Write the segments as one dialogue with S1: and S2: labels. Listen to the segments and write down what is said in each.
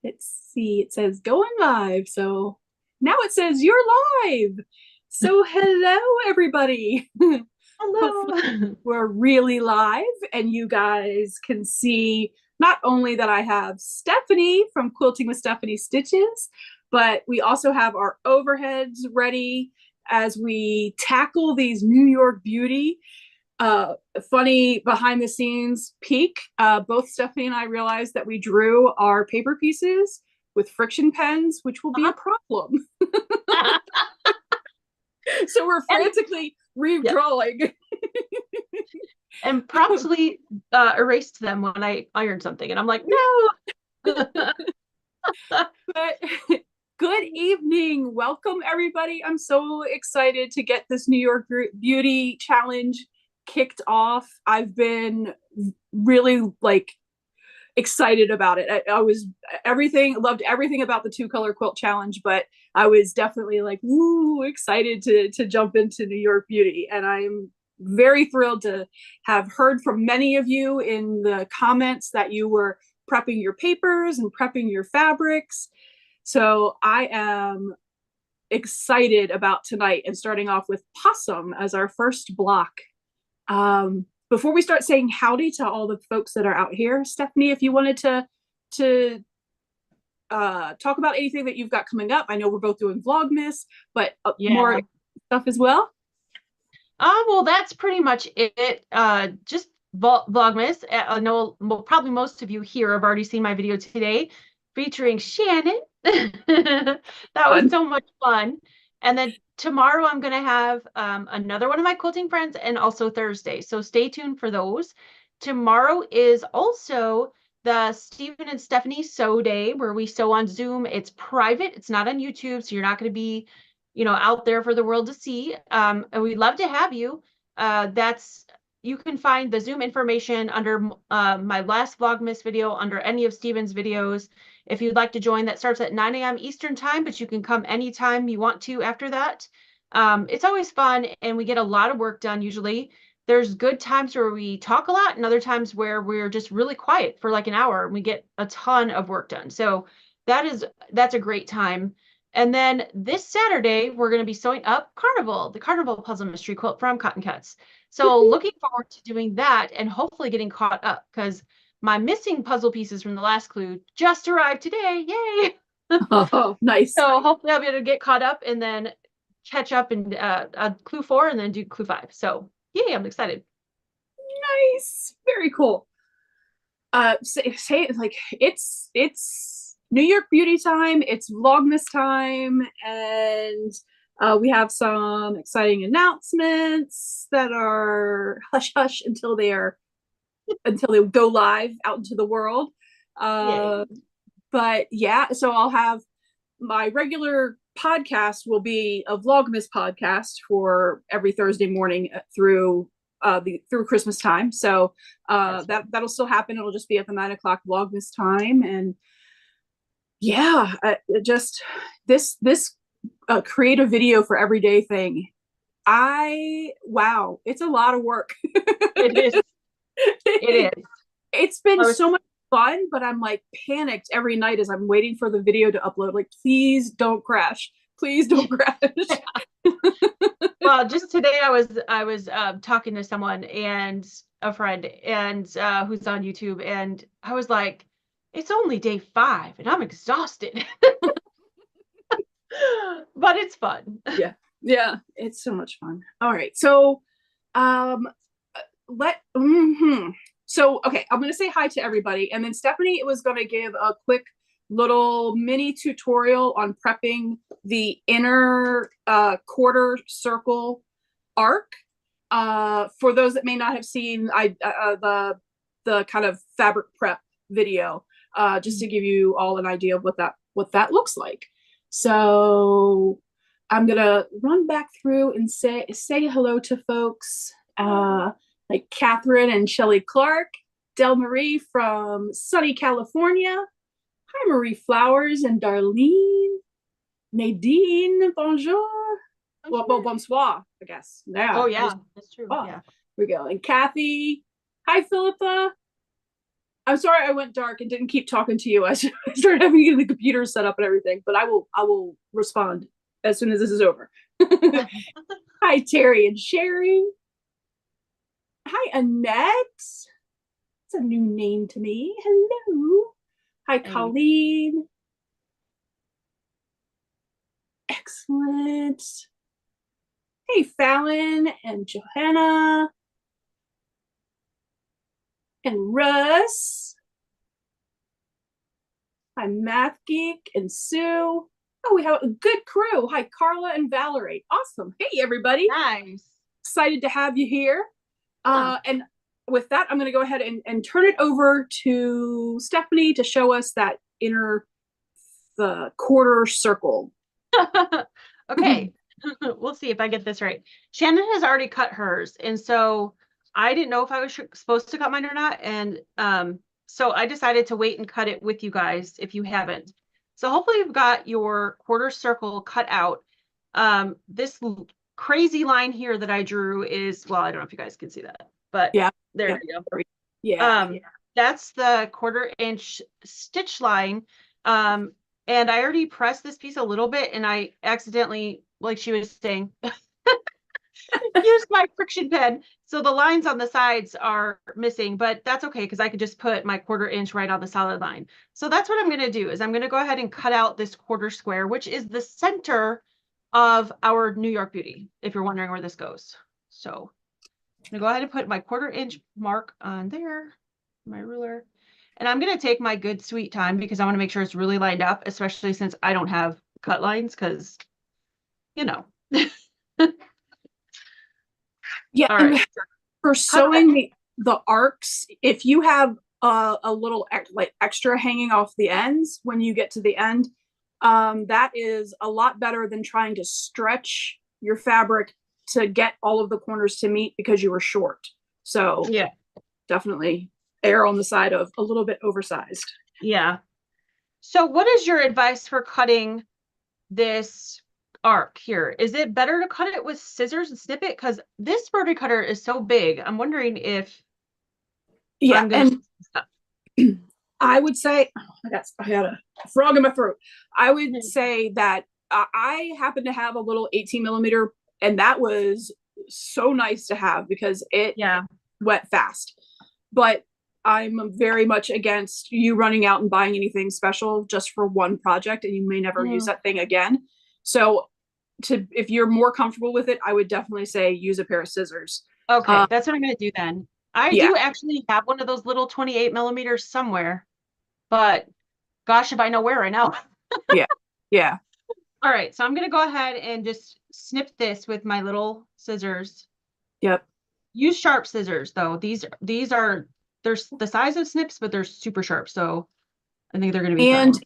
S1: Let's see, it says going live. So now it says you're live. So hello, everybody. Hopefully
S2: Hello.
S1: we're really live and you guys can see not only that I have Stephanie from Quilting with Stephanie Stitches, but we also have our overheads ready as we tackle these New York beauty. Funny behind the scenes peek. Both Stephanie and I realized that we drew our paper pieces with friction pens, which will be a problem. So we're
S2: and
S1: frantically
S2: yeah,
S1: redrawing.
S2: and promptly erased them when I ironed something, and I'm like, no.
S1: But good evening. Welcome, everybody. I'm so excited to get this New York Beauty Challenge kicked off. I've been really excited about it. I was loved everything about the two color quilt challenge, but I was definitely like, woo, excited to jump into New York Beauty. And I'm very thrilled to have heard from many of you in the comments that you were prepping your papers and prepping your fabrics. So I am excited about tonight and starting off with Possum as our first block. Before we start saying howdy to all the folks that are out here, Stephanie, if you wanted to talk about anything that you've got coming up. I know we're both doing Vlogmas, but more
S2: Yeah.
S1: stuff as well.
S2: Well, that's pretty much it. Just Vlogmas. I know probably most of you here have already seen my video today featuring Shannon. That was
S1: Fun.
S2: so much fun. And then tomorrow I'm going to have another one of my quilting friends and also Thursday. So stay tuned for those. Tomorrow is also the Stephen and Stephanie Sew Day where we sew on Zoom. It's private. It's not on YouTube, so you're not going to be out there for the world to see. And we'd love to have you. You can find the Zoom information under my last Vlogmas video, under any of Steven's videos. If you'd like to join, that starts at 9 a.m. Eastern time, but you can come anytime you want to after that. It's always fun, and we get a lot of work done usually. There's good times where we talk a lot, and other times where we're just really quiet for like an hour, and we get a ton of work done. So that's a great time. And then this Saturday, we're going to be sewing up Carnival, the Carnival Puzzle Mystery Quilt from Cotton Cuts. So looking forward to doing that and hopefully getting caught up because my missing puzzle pieces from the last clue just arrived today. Yay!
S1: Oh, nice.
S2: So hopefully I'll be able to get caught up and then catch up and clue 4 and then do clue 5. So yay, I'm excited.
S1: Nice. Very cool. Say like it's New York Beauty time, it's Vlogmas time, and we have some exciting announcements that are hush hush until they go live out into the world.
S2: Yay.
S1: Uh, but yeah, so I'll have my regular podcast will be a Vlogmas podcast for every Thursday morning through Christmas time. So that'll still happen. It'll just be at the 9 o'clock Vlogmas time, and yeah, just this create a video for everyday thing. Wow, it's a lot of work.
S2: It is. It is.
S1: It's been
S2: I was
S1: so much fun, but I'm like panicked every night as I'm waiting for the video to upload. Like, please don't crash. Please don't crash.
S2: Well, just today I was talking to someone and a friend and who's on YouTube, and I was like, it's only day 5 and I'm exhausted. But it's fun.
S1: Yeah. Yeah. It's so much fun. All right. So um so okay, I'm gonna say hi to everybody, and then Stephanie was gonna give a quick little mini tutorial on prepping the inner quarter circle arc. For those that may not have seen the kind of fabric prep video, just to give you all an idea of what that looks like. So I'm gonna run back through and say hello to folks like Catherine and Shelley Clark, Del Marie from sunny California. Hi, Marie Flowers and Darlene, Nadine, bonjour. Well, bonsoir, I guess.
S2: Oh
S1: Yeah,
S2: yeah, that's true.
S1: oh,
S2: Yeah.
S1: here we go. And Kathy, hi, Philippa. I'm sorry I went dark and didn't keep talking to you. I started having the computer set up and everything, but I will respond as soon as this is over. Hi, Terry and Sherry. Hi, Annette. It's a new name to me. Hello. Hi,
S2: Hey.
S1: Colleen. Excellent. Hey, Fallon and Johanna and Russ. Hi, Math Geek and Sue. Oh, we have a good crew. Hi, Carla and Valerie. Awesome. Hey, everybody.
S2: Nice.
S1: Excited to have you here.
S2: Huh.
S1: And with that, I'm going to go ahead and turn it over to Stephanie to show us that the quarter circle.
S2: Okay. We'll see if I get this right. Shannon has already cut hers, and so I didn't know if I was supposed to cut mine or not. And so I decided to wait and cut it with you guys if you haven't. So hopefully you've got your quarter circle cut out. This crazy line here that I drew is, well, I don't know if you guys can see that, but
S1: Yeah.
S2: there
S1: Yeah.
S2: we go.
S1: Yeah.
S2: That's the 1/4 inch stitch line. And I already pressed this piece a little bit, and I accidentally, like she was saying, used my friction pen. So the lines on the sides are missing, but that's okay because I could just put my 1/4 inch right on the solid line. So that's what I'm going to do is I'm going to go ahead and cut out this quarter square, which is the center of our New York Beauty, if you're wondering where this goes. So I'm going to go ahead and put my 1/4 inch mark on there, my ruler. And I'm going to take my good sweet time because I want to make sure it's really lined up, especially since I don't have cut lines because, you know.
S1: Yeah.
S2: All
S1: And
S2: right.
S1: for
S2: Cut that.
S1: sewing the arcs, if you have a little like extra hanging off the ends when you get to the end, that is a lot better than trying to stretch your fabric to get all of the corners to meet because you were short. So
S2: Yeah.
S1: definitely err on the side of a little bit oversized.
S2: Yeah. So what is your advice for cutting this arc here? Is it better to cut it with scissors and snip it? Because this rotary cutter is so big. I'm wondering if
S1: Yeah,
S2: I'm going
S1: and
S2: to.
S1: I would say, oh, I got a frog in my throat. I would say that I happen to have a little 18 millimeter, and that was so nice to have because it
S2: Yeah.
S1: went fast. But I'm very much against you running out and buying anything special just for one project, and you may never use that thing again. So, if you're more comfortable with it, I would definitely say use a pair of scissors.
S2: Okay, that's what I'm going to do then. I
S1: Yeah,
S2: do actually have one of those little 28 millimeters somewhere, but gosh, if I know where right now.
S1: yeah, yeah.
S2: All right, so I'm going to go ahead and just snip this with my little scissors.
S1: Yep.
S2: Use sharp scissors though. These are they're the size of snips, but they're super sharp. So I think they're going to be
S1: And
S2: fine.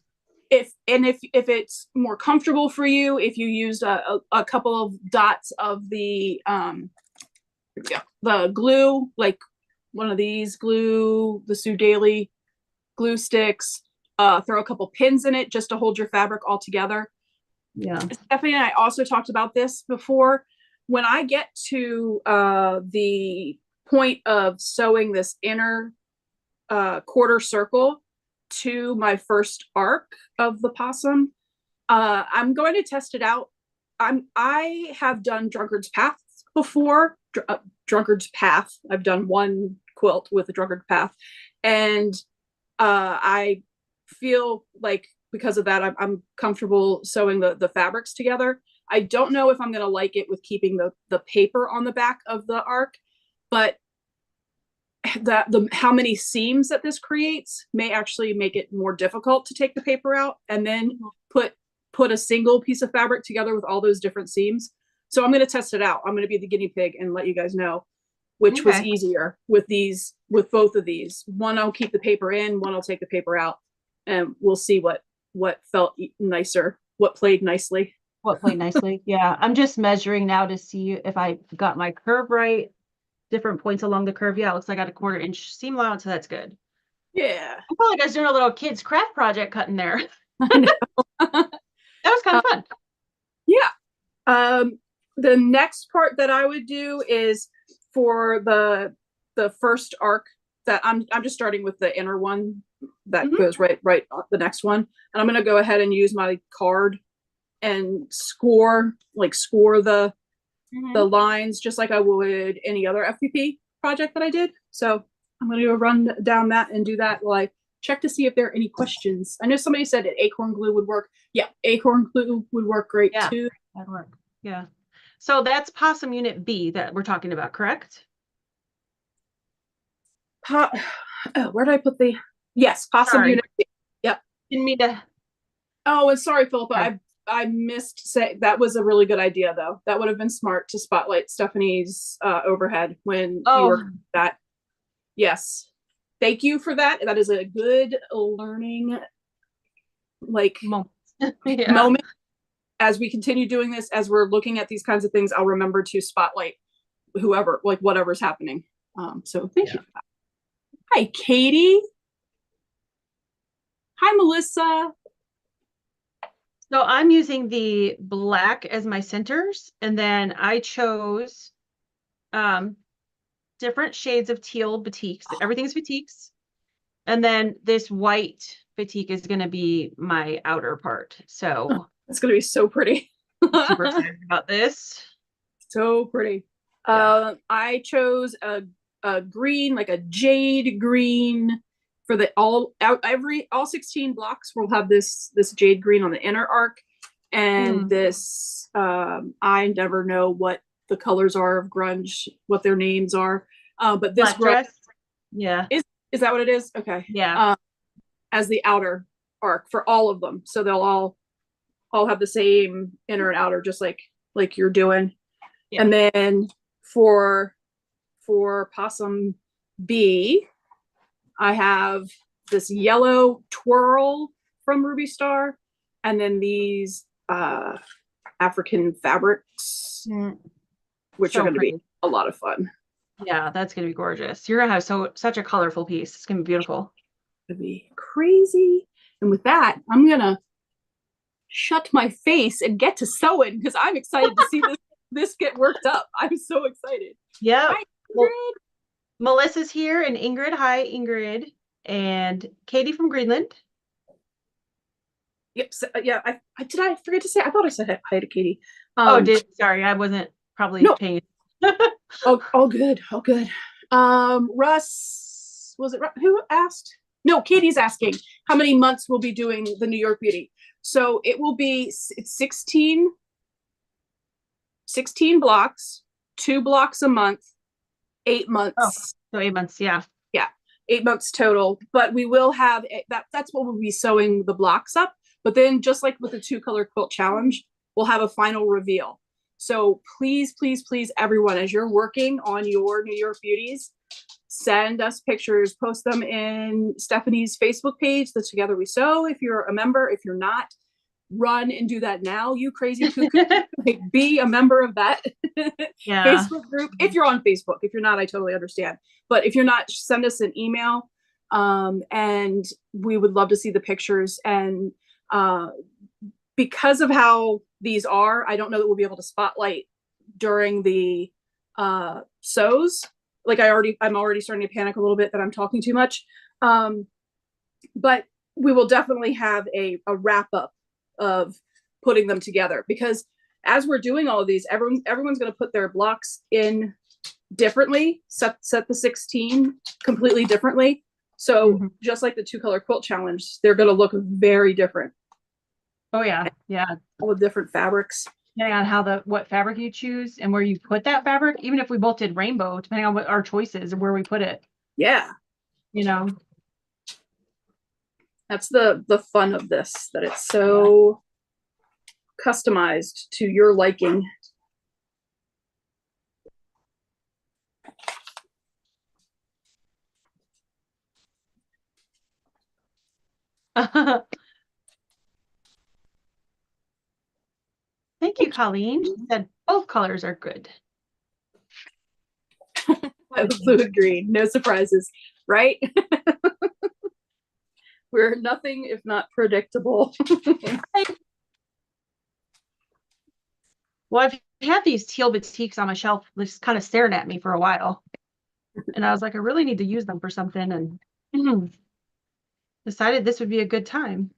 S1: if it's more comfortable for you, if you used a couple of dots of the glue, like one of these glue, the Sue Daily glue sticks, throw a couple pins in it just to hold your fabric all together.
S2: Yeah.
S1: Stephanie and I also talked about this before. When I get to the point of sewing this inner quarter circle to my first arc of the possum, I'm going to test it out. I have done Drunkard's Path before. Drunkard's Path. I've done one quilt with a Drunkard Path, and I feel like because of that, I'm comfortable sewing the fabrics together. I don't know if I'm going to like it with keeping the paper on the back of the arc, but the how many seams that this creates may actually make it more difficult to take the paper out and then put a single piece of fabric together with all those different seams. So I'm going to test it out. I'm going to be the guinea pig and let you guys know which was easier with both of these. One I'll keep the paper in, one I'll take the paper out, and we'll see what felt nicer, what played nicely.
S2: What played nicely. Yeah, I'm just measuring now to see if I got my curve right. Different points along the curve. Yeah, it looks like I got a 1/4 inch seam allowance, so that's good.
S1: Yeah.
S2: I felt like I was doing a little kids craft project cutting there.
S1: I know.
S2: That was kind of fun.
S1: Yeah. The next part that I would do is for the first arc that I'm just starting with the inner one that
S2: Mhm.
S1: goes right up the next one, and I'm gonna go ahead and use my card and score the
S2: Mhm.
S1: lines just like I would any other FPP project that I did. So I'm gonna go run down that and do that while I check to see if there are any questions. I know somebody said that acorn glue would work. Yeah, acorn glue would work great
S2: Yeah,
S1: too.
S2: that'd work. Yeah. So that's Possum Unit B that we're talking about, correct?
S1: Po- oh, where did I put the? Yes, possum
S2: Sorry.
S1: unit. Yep.
S2: Didn't mean to.
S1: Oh, and sorry, Philippa. I missed say that was a really good idea though. That would have been smart to spotlight Stephanie's overhead when you
S2: Oh,
S1: were that. Yes. Thank you for that. That is a good learning like
S2: moments. Yeah.
S1: moment as we continue doing this, as we're looking at these kinds of things. I'll remember to spotlight whoever, like whatever's happening. So thank
S2: Yeah.
S1: you for that. Hi, Katie. Hi, Melissa.
S2: So I'm using the black as my centers, and then I chose um different shades of teal batiks. Everything's batiks. And then this white batik is going to be my outer part. So
S1: It's gonna be so pretty.
S2: super excited about this.
S1: So pretty.
S2: Yeah.
S1: I chose a green, like a jade green for the all 16 blocks will have this jade green on the inner arc. And
S2: Mm.
S1: this I never know what the colors are of grunge, what their names are. But this
S2: Black
S1: grunge
S2: dress. Yeah.
S1: is that what it is? Okay.
S2: Yeah.
S1: As the outer arc for all of them. So they'll all have the same inner and outer, just like you're doing.
S2: Yeah.
S1: And then for Possum B, I have this yellow twirl from Ruby Star, and then these African fabrics,
S2: Mm.
S1: which are
S2: So
S1: going to be
S2: pretty.
S1: a lot of fun.
S2: Yeah, that's gonna be gorgeous. You're gonna have such a colorful piece. It's gonna be beautiful.
S1: It'll be crazy. And with that, I'm gonna shut my face and get to sewing because I'm excited to see this get worked up. I'm so excited.
S2: Yeah.
S1: Hi,
S2: Well,
S1: Ingrid.
S2: Melissa's here and Ingrid. Hi, Ingrid. And Katie from Greenland.
S1: Yep. So, yeah. Did I forget to say? I thought I said hi to Katie.
S2: Oh, sorry, I wasn't probably
S1: No.
S2: paying.
S1: Oh, all good. All good. Russ, was it who asked? No, Katie's asking how many months we'll be doing the New York Beauty. So it will be it's 16 blocks, 2 blocks a month, 8 months.
S2: So 8 months, yeah.
S1: Yeah, 8 months total. But we will have that's what we'll be sewing the blocks up. But then, just like with the 2 color quilt challenge, we'll have a final reveal. So please, please, please, everyone, as you're working on your New York beauties, send us pictures, post them in Stephanie's Facebook page, the Together We Sew. If you're a member, if you're not, run and do that now, you crazy cuckoo. Like, be a member of that
S2: Yeah.
S1: Facebook group. If you're on Facebook, if you're not, I totally understand. But if you're not, send us an email, and we would love to see the pictures. And because of how these are, I don't know that we'll be able to spotlight during the sews. Like I'm already starting to panic a little bit that I'm talking too much. But we will definitely have a wrap up of putting them together, because as we're doing all of these, everyone's going to put their blocks in differently, set the 16 completely differently. So just like the 2 color quilt challenge, they're going to look very different.
S2: Oh yeah, yeah.
S1: All the different fabrics.
S2: Depending on what fabric you choose and where you put that fabric, even if we both did rainbow, depending on what our choices and where we put it.
S1: Yeah.
S2: You know.
S1: That's the fun of this, that it's so customized to your liking.
S2: Thank you, Colleen. She said both colors are good.
S1: Fluid green, no surprises, right? We're nothing if not predictable.
S2: Well, I've had these teal batiks on my shelf just kind of staring at me for a while. And I was like, I really need to use them for something, and decided this would be a good time.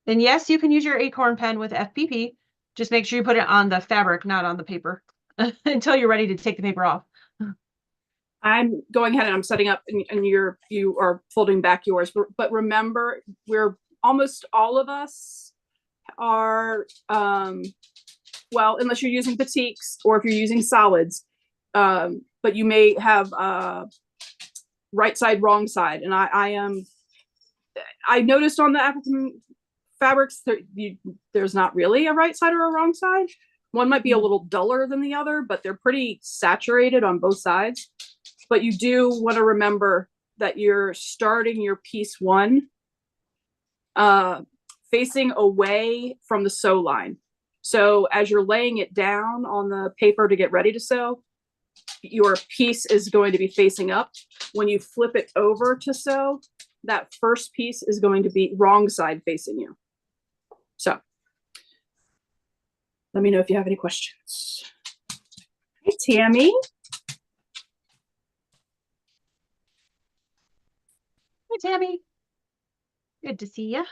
S2: And yes, you can use your acorn pen with FPP. Just make sure you put it on the fabric, not on the paper, until you're ready to take the paper off.
S1: I'm going ahead and I'm setting up, and you are folding back yours. But remember, we're almost all of us are, well, unless you're using batiks or if you're using solids, but you may have right side, wrong side. And I noticed on the African fabrics there's not really a right side or a wrong side. One might be a little duller than the other, but they're pretty saturated on both sides. But you do want to remember that you're starting your piece one facing away from the sew line. So as you're laying it down on the paper to get ready to sew, your piece is going to be facing up. When you flip it over to sew, that first piece is going to be wrong side facing you. So let me know if you have any questions. Hey, Tammy.
S2: Hi, Tammy. Good to see you.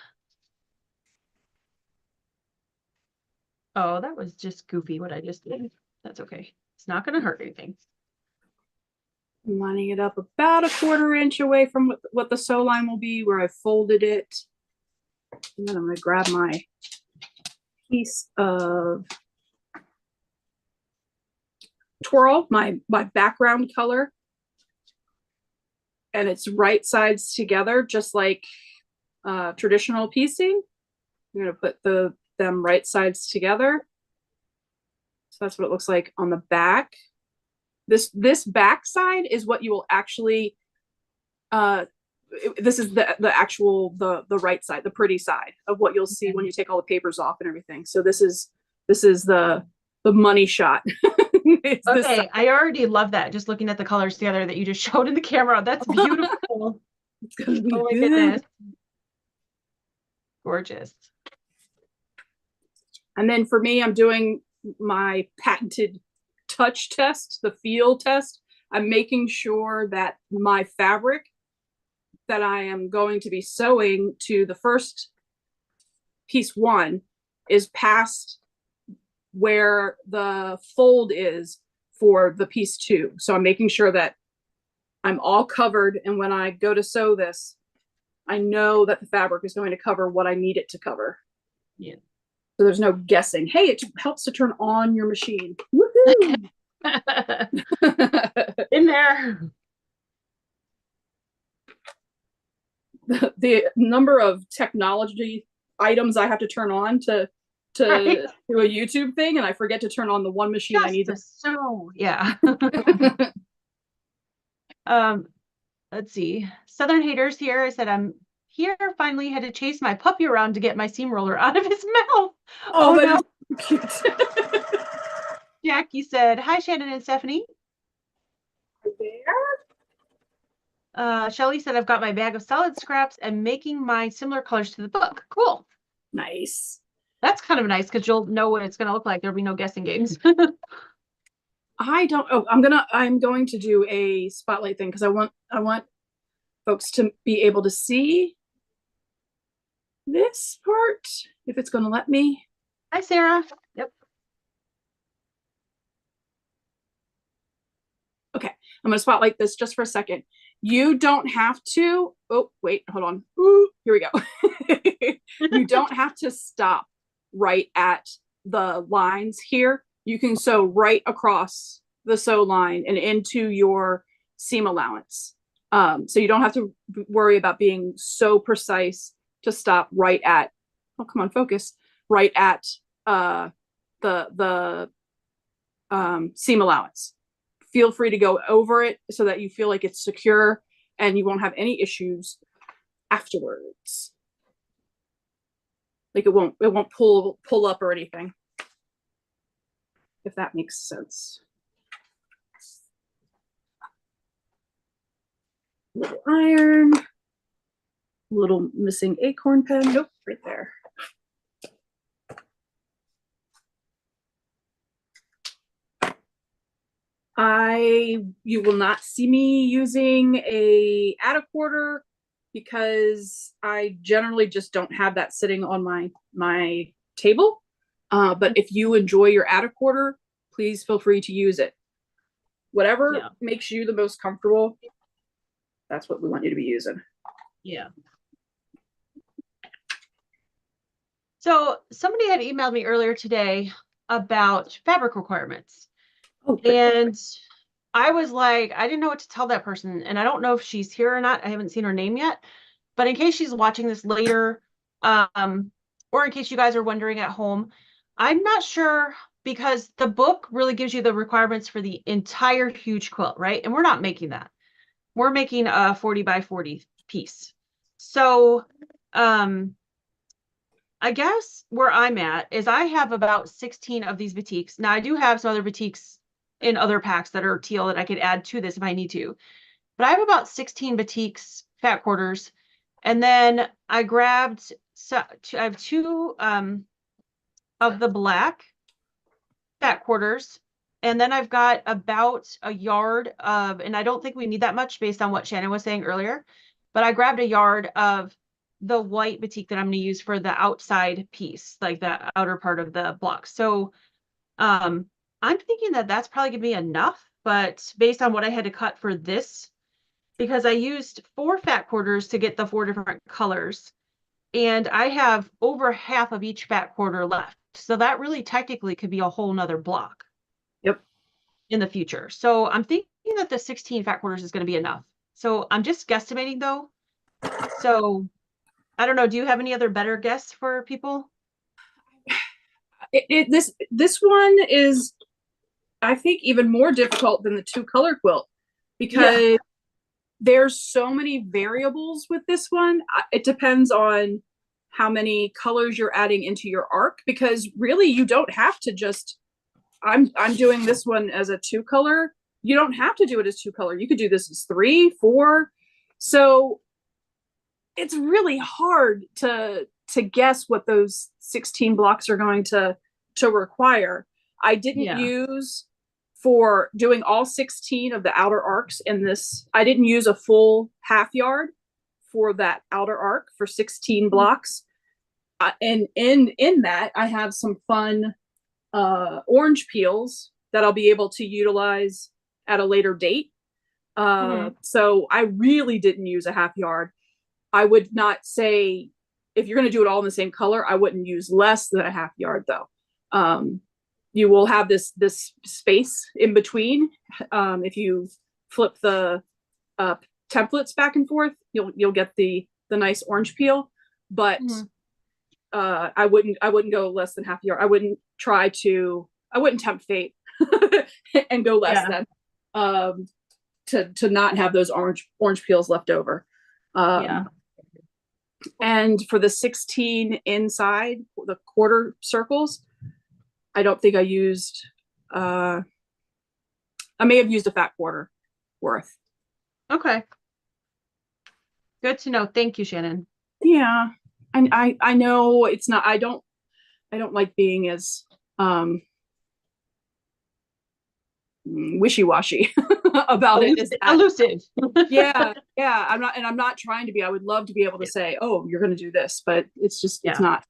S2: Oh, that was just goofy what I just did. That's okay. It's not going to hurt anything.
S1: I'm lining it up about a 1/4 inch away from what the sew line will be, where I folded it. And then I'm going to grab my piece of twirl, my background color, and it's right sides together, just like traditional piecing. I'm going to put them right sides together. So that's what it looks like on the back. This back side is what you will actually this is the actual the right side, the pretty side of what you'll see when you take all the papers off and everything. So this is the money shot.
S2: Okay, I already love that. Just looking at the colors together that you just showed in the camera. That's beautiful.
S1: It's gonna be
S2: oh my
S1: good.
S2: Goodness. Gorgeous.
S1: And then for me, I'm doing my patented touch test, the feel test. I'm making sure that my fabric that I am going to be sewing to the first piece one is past where the fold is for the piece two. So I'm making sure that I'm all covered. And when I go to sew this, I know that the fabric is going to cover what I need it to cover.
S2: Yeah.
S1: So there's no guessing. Hey, it helps to turn on your machine. Woohoo!
S2: In there.
S1: The number of technology items I have to turn on to right. do a YouTube thing, and I forget to turn on the one machine
S2: Just
S1: I need
S2: to sew. Yeah. Let's see. Southern Haters here. I said, I'm here, finally had to chase my puppy around to get my seam roller out of his mouth.
S1: Oh no. Cute.
S2: Jackie said, hi, Shannon and Stephanie.
S1: There.
S2: Shelly said, I've got my bag of solid scraps and making my similar colors to the book. Cool.
S1: Nice.
S2: That's kind of nice because you'll know what it's going to look like. There'll be no guessing games.
S1: I don't. Oh, I'm going to do a spotlight thing because I want folks to be able to see this part if it's going to let me.
S2: Hi, Sarah. Yep.
S1: Okay, I'm going to spotlight this just for a second. You don't have to. Oh, wait, hold on. Ooh, here we go. You don't have to stop right at the lines here. You can sew right across the sew line and into your seam allowance. So you don't have to worry about being so precise to stop right at, oh, come on, focus, right at the seam allowance. Feel free to go over it so that you feel like it's secure and you won't have any issues afterwards. Like it won't pull up or anything, if that makes sense. Little iron, little missing acorn pen. Nope, right there. You will not see me using a add a quarter because I generally just don't have that sitting on my table. But if you enjoy your add a quarter, please feel free to use it. Whatever
S2: Yeah.
S1: makes you the most comfortable, that's what we want you to be using.
S2: Yeah. So somebody had emailed me earlier today about fabric requirements.
S1: Oh,
S2: and I was like, I didn't know what to tell that person. And I don't know if she's here or not. I haven't seen her name yet. But in case she's watching this later, or in case you guys are wondering at home, I'm not sure because the book really gives you the requirements for the entire huge quilt, right? And we're not making that. We're making a 40 by 40 piece. So, I guess where I'm at is I have about 16 of these batiks. Now I do have some other batiks in other packs that are teal that I could add to this if I need to. But I have about 16 batiks, fat quarters. And then I grabbed, I have two of the black fat quarters. And then I've got about a yard of, and I don't think we need that much based on what Shannon was saying earlier, but I grabbed a yard of the white batik that I'm going to use for the outside piece, like the outer part of the block. So I'm thinking that that's probably going to be enough, but based on what I had to cut for this, because I used 4 fat quarters to get the 4 different colors, and I have over half of each fat quarter left. So that really technically could be a whole nother block.
S1: Yep.
S2: In the future. So I'm thinking that the 16 fat quarters is going to be enough. So I'm just guesstimating though. So I don't know. Do you have any other better guess for people?
S1: This one is, I think, even more difficult than the 2-color quilt because there's so many variables with this one. It depends on how many colors you're adding into your arc, because really you don't have to just, I'm doing this one as a 2-color. You don't have to do it as 2-color. You could do this as 3, 4. So it's really hard to guess what those 16 blocks are going to require. I didn't use, for doing all 16 of the outer arcs in this, I didn't use a full half yard for that outer arc for 16 blocks. And in that, I have some fun orange peels that I'll be able to utilize at a later date. So I really didn't use a half yard. I would not say, if you're going to do it all in the same color, I wouldn't use less than a half yard though. You will have this space in between. If you flip the templates back and forth, you'll get the nice orange peel. But I wouldn't go less than half a yard. I wouldn't tempt fate and go less than to not have those orange peels left over. And for the 16 inside, the quarter circles, I don't think I used, I may have used a fat quarter worth.
S2: Okay. Good to know. Thank you, Shannon.
S1: Yeah. I know it's not, I don't like being as wishy-washy about
S2: elusive,
S1: it.
S2: Elusive.
S1: yeah. I'm not trying to be. I would love to be able to say, oh, you're going to do this, but it's just, it's not.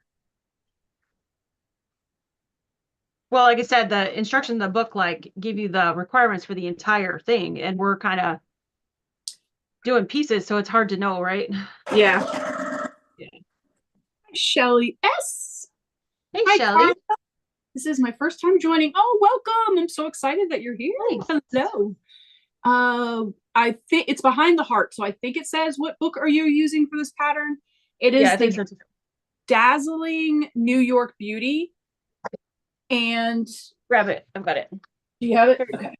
S2: Well, like I said, the instructions in the book give you the requirements for the entire thing, and we're kind of doing pieces, so it's hard to know, right?
S1: Yeah. Shelly S.
S2: Hey, Shelly.
S1: This is my first time joining. Oh, welcome. I'm so excited that you're here.
S2: Thanks.
S1: Hello. I think it's Behind the Heart. So I think it says, what book are you using for this pattern? It is the Dazzling New York Beauty. And
S2: grab it. I've got it.
S1: Do you have it? Okay.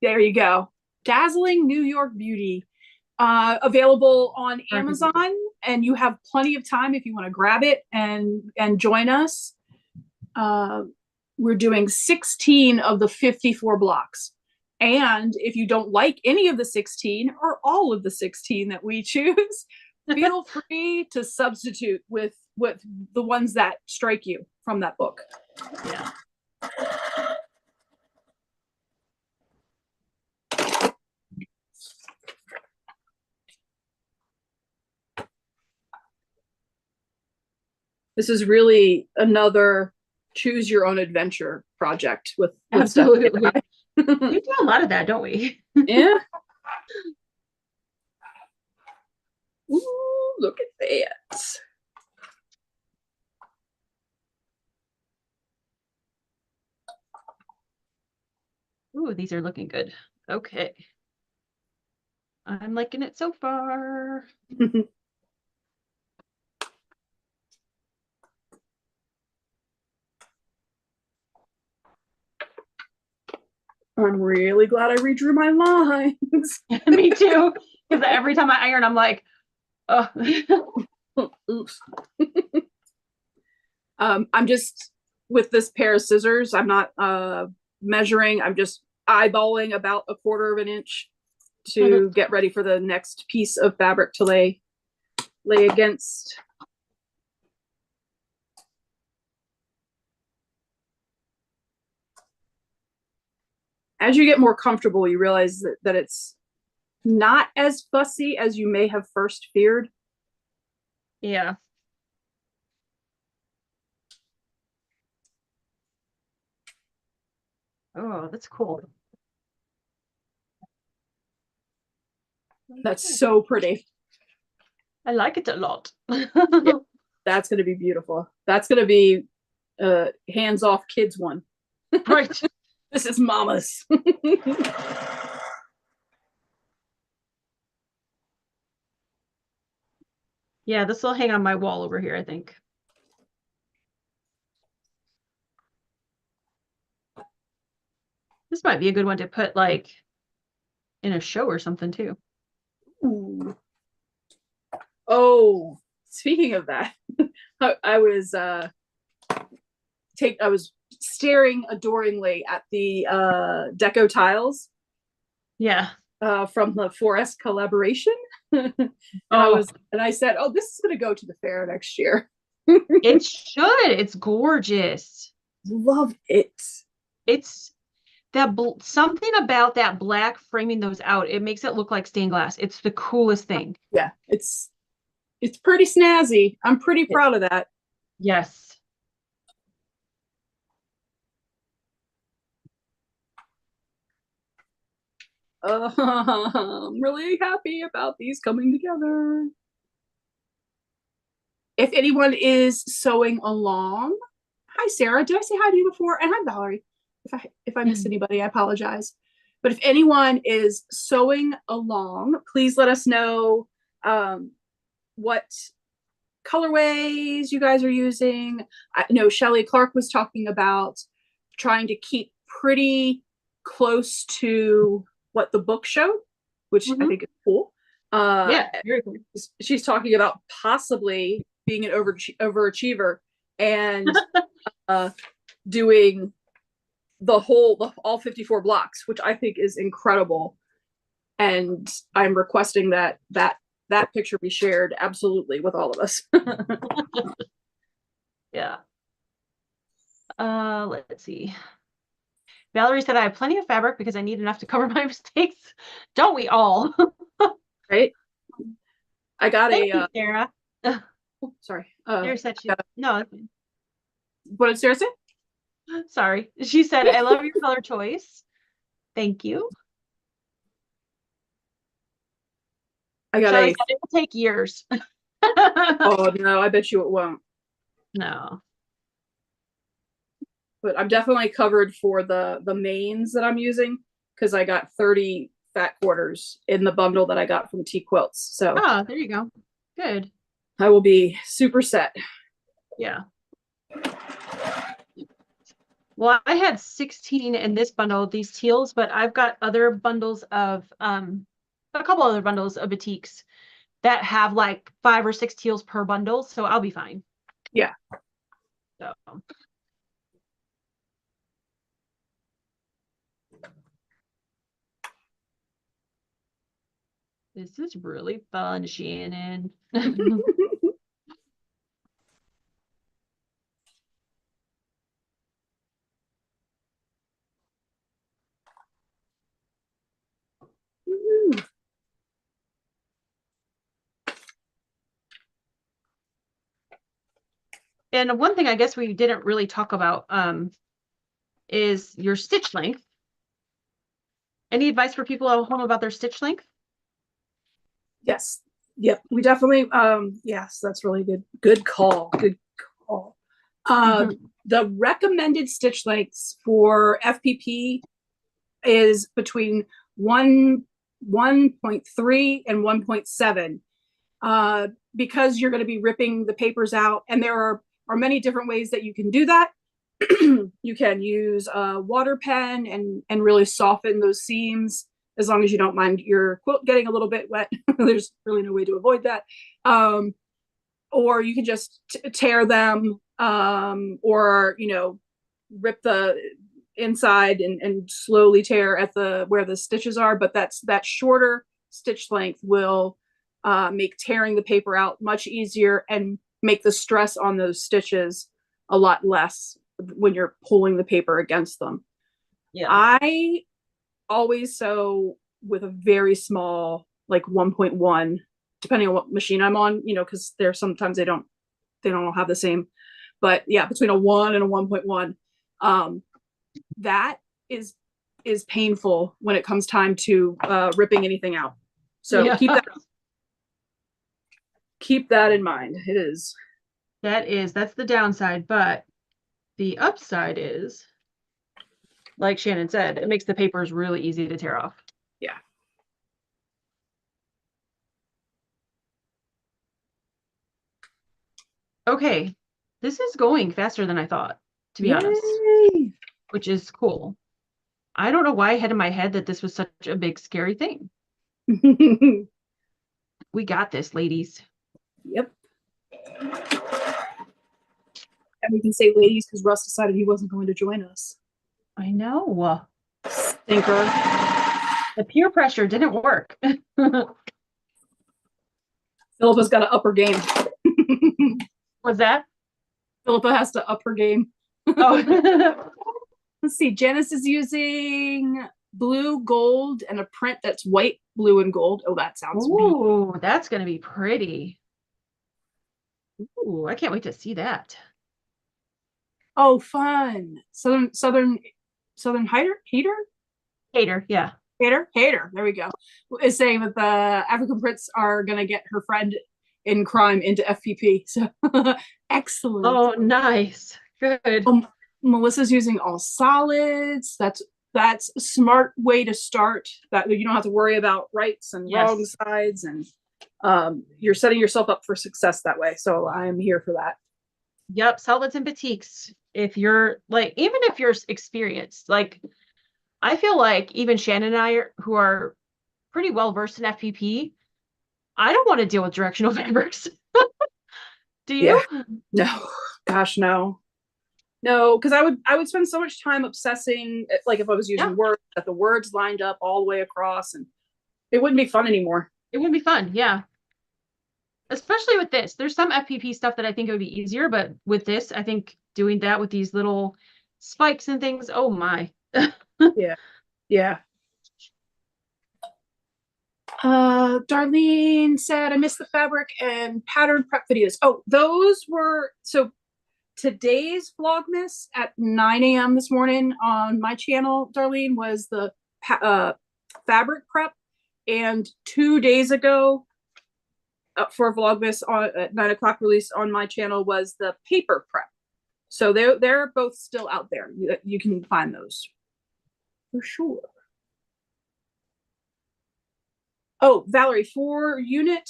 S1: There you go. Dazzling New York Beauty. Available on Amazon, and you have plenty of time if you want to grab it and join us. We're doing 16 of the 54 blocks. And if you don't like any of the 16 or all of the 16 that we choose, feel free to substitute with the ones that strike you from that book.
S2: Yeah.
S1: This is really another choose your own adventure project with stuff.
S2: Absolutely. We do a lot of that, don't we?
S1: Yeah. Ooh, look at that.
S2: Ooh, these are looking good. Okay. I'm liking it so far.
S1: I'm really glad I redrew my lines.
S2: Me too. Because every time I iron, I'm like, oh.
S1: Oops. I'm just with this pair of scissors. I'm not measuring. I'm just eyeballing about a quarter of an inch to get ready for the next piece of fabric to lay against. As you get more comfortable, you realize that it's not as fussy as you may have first feared.
S2: Yeah. Oh, that's cool.
S1: That's so pretty.
S2: I like it a lot.
S1: Yeah, that's going to be beautiful. That's going to be a hands-off kids one.
S2: Right.
S1: This is mama's.
S2: Yeah, this will hang on my wall over here, I think. This might be a good one to put like in a show or something too.
S1: Ooh. Oh, speaking of that, I was I was staring adoringly at the deco tiles
S2: Yeah.
S1: from the Forest collaboration. and
S2: Oh,
S1: I said, oh, this is going to go to the fair next year.
S2: it should. It's gorgeous.
S1: Love it.
S2: It's that something about that black framing those out. It makes it look like stained glass. It's the coolest thing.
S1: Yeah, it's pretty snazzy. I'm pretty proud of that.
S2: Yes.
S1: I'm really happy about these coming together. If anyone is sewing along, hi Sarah, did I say hi to you before? And hi Valerie. If I miss anybody, I apologize. But if anyone is sewing along, please let us know what colorways you guys are using. I know Shelly Clark was talking about trying to keep pretty close to what the book showed, which I think is cool.
S2: Yeah, very cool.
S1: She's talking about possibly being an overachiever and doing all 54 blocks, which I think is incredible. And I'm requesting that picture be shared absolutely with all of us.
S2: Yeah. Let's see. Valerie said I have plenty of fabric because I need enough to cover my mistakes. Don't we all?
S1: Right? I got
S2: Thank you, Sarah.
S1: sorry.
S2: Sarah said she no.
S1: What did Sarah say?
S2: Sorry. She said, I love your color choice. Thank you.
S1: I got
S2: Shelly said it will take years.
S1: Oh no, I bet you it won't.
S2: No.
S1: But I'm definitely covered for the mains that I'm using because I got 30 fat quarters in the bundle that I got from T Quilts. So
S2: Oh, there you go. Good.
S1: I will be super set.
S2: Yeah. Well, I had 16 in this bundle of these teals, but I've got other bundles of a couple other bundles of batiks that have like 5 or 6 teals per bundle, so I'll be fine.
S1: Yeah.
S2: So this is really fun, Shannon. And one thing I guess we didn't really talk about is your stitch length. Any advice for people at home about their stitch length?
S1: Yes. Yep. We definitely yes, that's really good. Good call. Good call. The recommended stitch lengths for FPP is between 1.3 and 1.7, because you're going to be ripping the papers out, and there are many different ways that you can do that. You can use a water pen and really soften those seams, as long as you don't mind your quilt getting a little bit wet. There's really no way to avoid that. Or you can just tear them, or rip the inside and slowly tear at the where the stitches are. But that shorter stitch length will make tearing the paper out much easier and make the stress on those stitches a lot less when you're pulling the paper against them.
S2: Yeah.
S1: I always sew with a very small, like 1.1, depending on what machine I'm on, because there's sometimes they don't all have the same. But yeah, between a 1 and a 1.1. That is painful when it comes time to ripping anything out. So
S2: Yeah.
S1: keep that in mind. It is.
S2: That's the downside, but the upside is, like Shannon said, it makes the papers really easy to tear off.
S1: Yeah.
S2: Okay, this is going faster than I thought, to be honest, which is cool. I don't know why I had in my head that this was such a big, scary thing. We got this, ladies.
S1: Yep. And we can say ladies because Russ decided he wasn't going to join us.
S2: I know.
S1: Stinker.
S2: The peer pressure didn't work.
S1: Philippa's got to up her game.
S2: What's that?
S1: Philippa has to up her game.
S2: Oh.
S1: Let's see. Janice is using blue, gold, and a print that's white, blue, and gold. Oh, that sounds
S2: beautiful. Ooh, that's going to be pretty. Ooh, I can't wait to see that.
S1: Oh, fun. Southern Hater? Yeah. Hater. There we go. Is saying that the African Prince are going to get her friend in crime into FPP. So excellent.
S2: Oh, nice. Good.
S1: Melissa's using all solids. That's a smart way to start. That you don't have to worry about rights and wrong sides, and you're setting yourself up for success that way. So I am here for that.
S2: Yep, solids and batiks. If you're even if you're experienced, I feel like even Shannon and I who are pretty well versed in FPP, I don't want to deal with directional fabrics. Do you?
S1: Yeah. No, gosh, no. No, because I would spend so much time obsessing, like if I was using words, that the words lined up all the way across, and it wouldn't be fun anymore.
S2: It wouldn't be fun, yeah. Especially with this. There's some FPP stuff that I think it would be easier, but with this, I think doing that with these little spikes and things, oh my.
S1: Yeah. Darlene said, I missed the fabric and pattern prep videos. Oh, those were, so today's Vlogmas at 9 a.m. this morning on my channel, Darlene, was the fabric prep. And 2 days ago, for Vlogmas at 9 o'clock release on my channel, was the paper prep. So they're both still out there. You can find those for sure. Oh, Valerie, for unit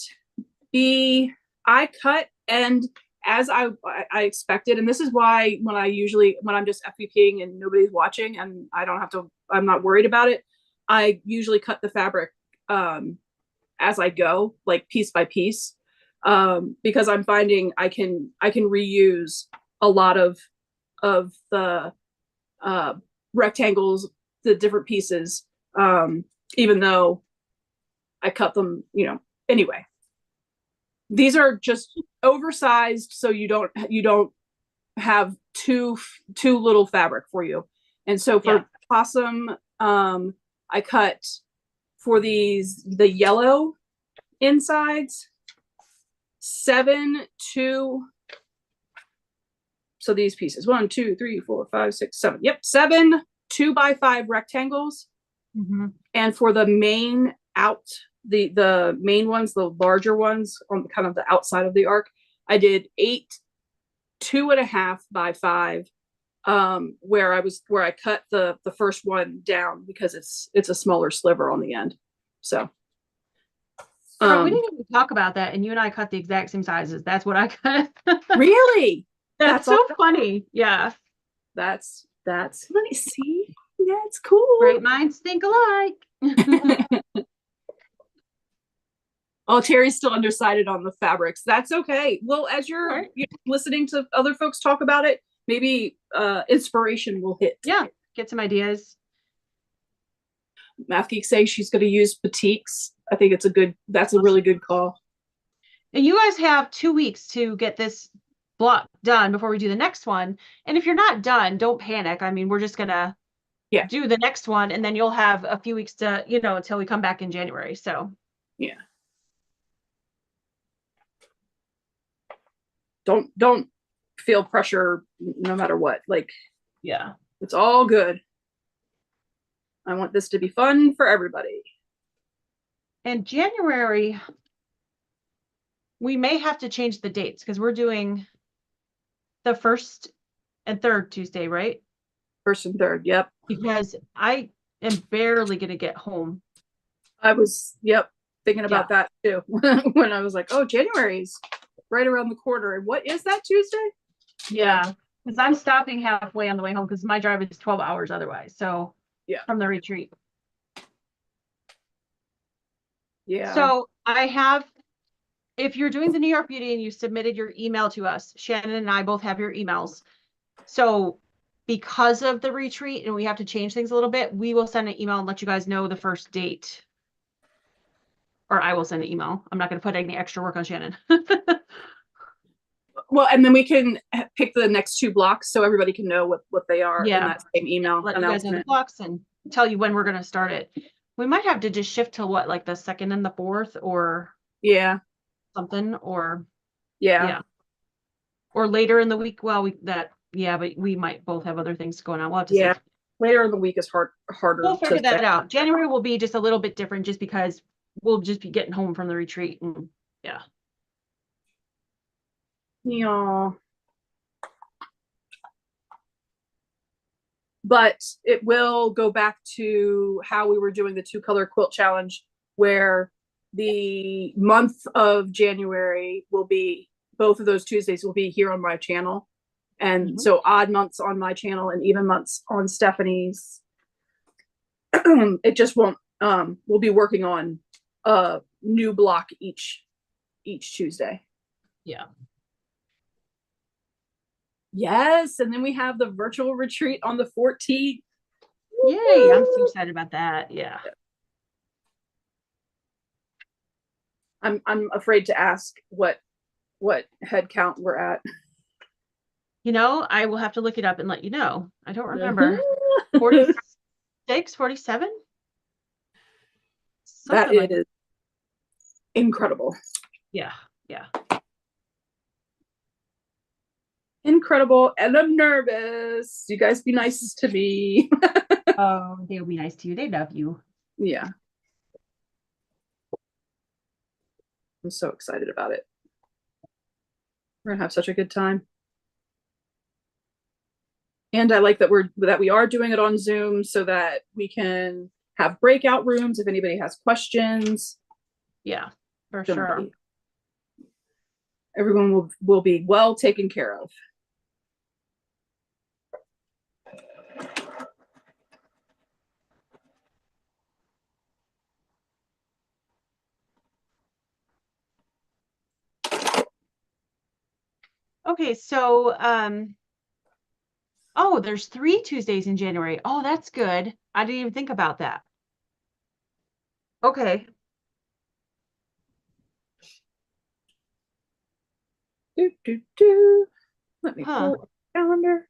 S1: B, I cut, and as I expected, and this is why when I'm just FPPing and nobody's watching and I'm not worried about it, I usually cut the fabric as I go, like piece by piece, because I'm finding I can reuse a lot of the rectangles, the different pieces, even though I cut them, anyway. These are just oversized, so you don't have too little fabric for you. And so for Possum, I cut for the yellow insides 7 to so these pieces, 1, 2, 3, 4, 5, 6, 7. Yep, 7 2x5 rectangles.
S2: Mm-hmm.
S1: And for the main the main ones, the larger ones on kind of the outside of the arc, I did 8 2.5x5, where I cut the first one down because it's a smaller sliver on the end. So
S2: We didn't even talk about that, and you and I cut the exact same sizes. That's what I cut.
S1: really,
S2: That's so funny. Yeah,
S1: that's funny. See, yeah, it's cool.
S2: great minds think alike.
S1: Oh, Terry's still undecided on the fabrics. That's okay. Well, as you're listening to other folks talk about it, maybe inspiration will hit.
S2: Yeah, get some ideas.
S1: Math Geek saying she's going to use batiks. I think that's a really good call.
S2: And you guys have 2 weeks to get this block done before we do the next one. And if you're not done, don't panic. I mean, we're just going to do the next one, and then you'll have a few weeks to, until we come back in January. So,
S1: yeah. Don't feel pressure no matter what. Like,
S2: yeah,
S1: it's all good. I want this to be fun for everybody.
S2: And January, we may have to change the dates because we're doing the 1st and 3rd Tuesday, right?
S1: 1st and 3rd, yep.
S2: Because I am barely going to get home.
S1: I was, thinking about that too. When I was like, oh, January's right around the corner. And what is that, Tuesday?
S2: Yeah, because I'm stopping halfway on the way home because my drive is 12 hours otherwise. So, from the retreat.
S1: Yeah.
S2: So if you're doing the New York Beauty and you submitted your email to us, Shannon and I both have your emails. So because of the retreat and we have to change things a little bit, we will send an email and let you guys know the first date. Or I will send an email. I'm not going to put any extra work on Shannon.
S1: Well, and then we can pick the next 2 blocks so everybody can know what they are in that same email
S2: let announcement. You guys know the blocks and tell you when we're going to start it. We might have to just shift to like the 2nd and the 4th or something, or or later in the week. Well, but we might both have other things going on. We'll have to see.
S1: Later in the week is harder.
S2: We'll figure that out. January will be just a little bit different just because we'll just be getting home from the retreat and
S1: Yeah. But it will go back to how we were doing the 2-color quilt challenge, where the month of January will be, both of those Tuesdays will be here on my channel. And so odd months on my channel and even months on Stephanie's. It just won't, we'll be working on a new block each Tuesday.
S2: Yeah.
S1: Yes, and then we have the virtual retreat on the 14th.
S2: Yay, I'm so excited about that. Yeah.
S1: I'm afraid to ask what head count we're at.
S2: I will have to look it up and let you know. I don't remember. 46, 47?
S1: That is incredible.
S2: Yeah, yeah.
S1: Incredible, and I'm nervous. You guys be nice to me.
S2: Oh, they'll be nice to you. They love you.
S1: Yeah. I'm so excited about it. We're gonna have such a good time. And I like that we are doing it on Zoom so that we can have breakout rooms if anybody has questions.
S2: Yeah, for sure.
S1: Everyone will be well taken care of.
S2: Okay, so oh, there's 3 Tuesdays in January. Oh, that's good. I didn't even think about that. Okay.
S1: Let me pull up the calendar.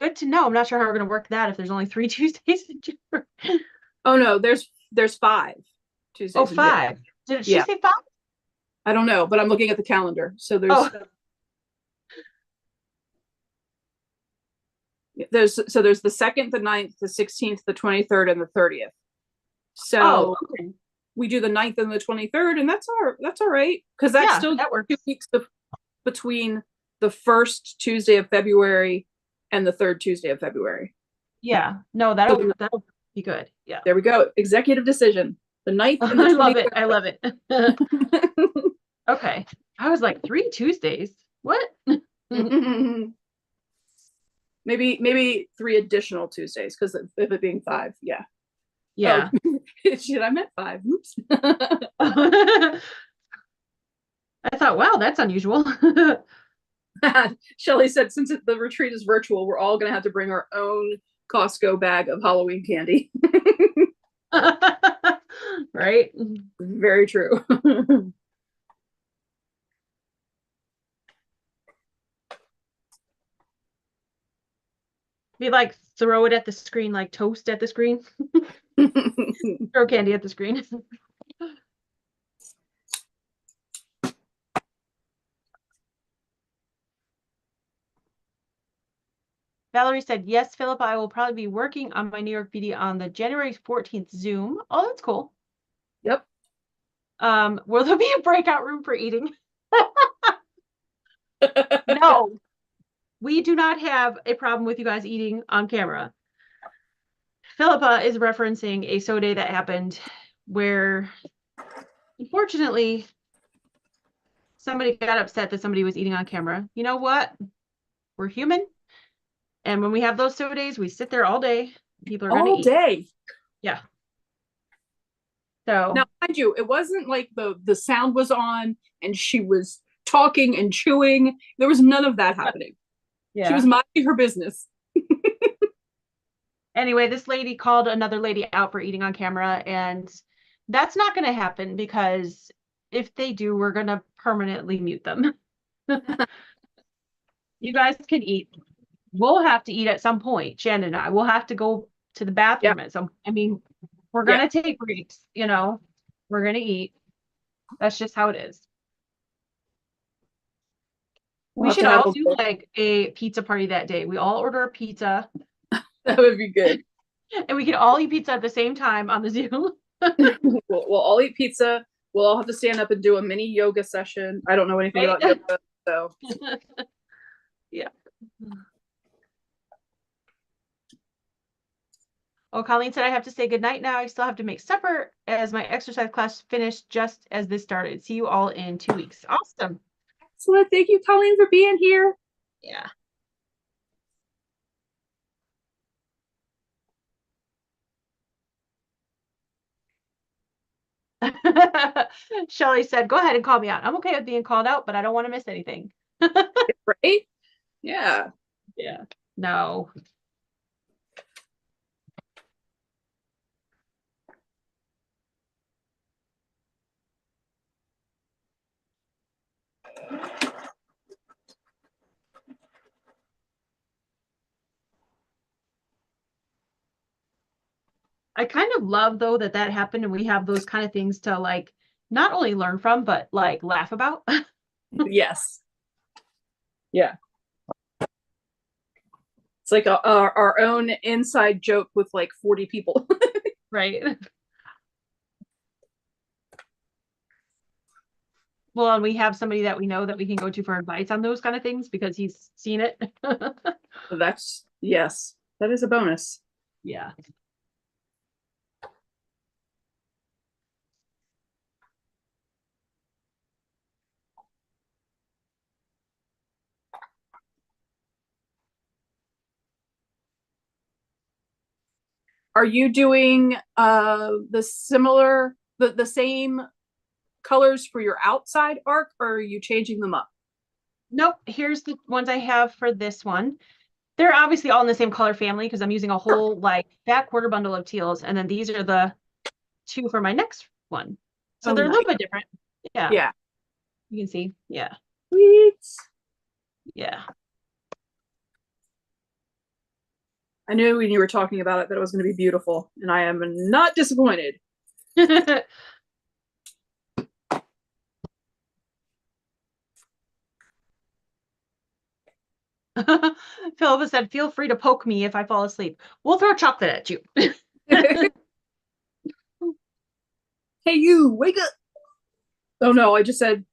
S2: Good to know. I'm not sure how we're going to work that if there's only 3 Tuesdays in January.
S1: Oh no, there's 5 Tuesdays.
S2: Oh, 5. Did she say 5?
S1: I don't know, but I'm looking at the calendar. So there's there's the 2nd, the 9th, the 16th, the 23rd, and the 30th.
S2: Oh,
S1: So
S2: okay.
S1: we do the 9th and the 23rd, and that's all right, because that's
S2: Yeah,
S1: still
S2: that works.
S1: 2 weeks between the first Tuesday of February and the third Tuesday of February.
S2: Yeah. No,
S1: So
S2: that'll be good. Yeah.
S1: there we go. Executive decision. The 9th and the
S2: I love it.
S1: 23rd.
S2: I love it. Okay. I was like 3 Tuesdays. What?
S1: Maybe 3 additional Tuesdays, because of it being 5. Yeah. Oh,
S2: Yeah.
S1: shit, I meant 5. Oops.
S2: I thought, wow, that's unusual.
S1: Shelly said, since the retreat is virtual, we're all going to have to bring our own Costco bag of Halloween candy.
S2: Right?
S1: Very true.
S2: We like throw it at the screen, like toast at the screen. Throw candy at the screen. Valerie said, yes, Philippa, I will probably be working on my New York BD on the January 14th Zoom. Oh, that's cool.
S1: Yep.
S2: Will there be a breakout room for eating? No, we do not have a problem with you guys eating on camera. Philippa is referencing a so day that happened where, unfortunately, somebody got upset that somebody was eating on camera. You know what? We're human. And when we have those so days, we sit there all day. People are going to
S1: All
S2: eat.
S1: day.
S2: Yeah. So
S1: now, mind you, it wasn't like the sound was on and she was talking and chewing. There was none of that happening. She was
S2: yeah.
S1: minding her business.
S2: Anyway, this lady called another lady out for eating on camera, and that's not going to happen because if they do, we're going to permanently mute them. You guys can eat. We'll have to eat at some point. Shannon and I will have to go to the
S1: Yeah.
S2: bathroom at some. I mean, we're going to take breaks, you know, we're going to eat. That's just how it is.
S1: We'll
S2: We
S1: have
S2: should
S1: to have
S2: all do like a pizza party that day. We all order a pizza.
S1: that would be good.
S2: And we could all eat pizza at the same time on the Zoom.
S1: We'll all eat pizza. We'll all have to stand up and do a mini yoga session. I don't know anything
S2: Right?
S1: about yoga, so
S2: Yeah. Oh, Colleen said I have to say goodnight now. I still have to make supper as my exercise class finished just as this started. See you all in 2 weeks. Awesome.
S1: excellent. Thank you, Colleen, for being here.
S2: Yeah. Shelly said, go ahead and call me out. I'm okay with being called out, but I don't want to miss anything.
S1: Right? Yeah.
S2: Yeah. No. I kind of love though that happened and we have those kind of things to like not only learn from, but like laugh about.
S1: Yes. Yeah. It's like our own inside joke with like 40 people.
S2: Right. Well, and we have somebody that we know that we can go to for advice on those kind of things because he's seen it.
S1: That's, yes, that is a bonus.
S2: Yeah.
S1: Are you doing the same colors for your outside arc, or are you changing them up?
S2: Nope. Here's the ones I have for this one. They're obviously all in the same color family because I'm using a whole like fat quarter bundle of teals. And then these are the 2 for my next one. So
S1: Oh,
S2: they're a
S1: nice.
S2: little bit different. Yeah.
S1: Yeah.
S2: You can see. Yeah.
S1: Sweet.
S2: Yeah.
S1: I knew when you were talking about it that it was going to be beautiful, and I am not disappointed.
S2: Philippa said, feel free to poke me if I fall asleep. We'll throw chocolate at you.
S1: Hey, you, wake up. Oh no, I just said,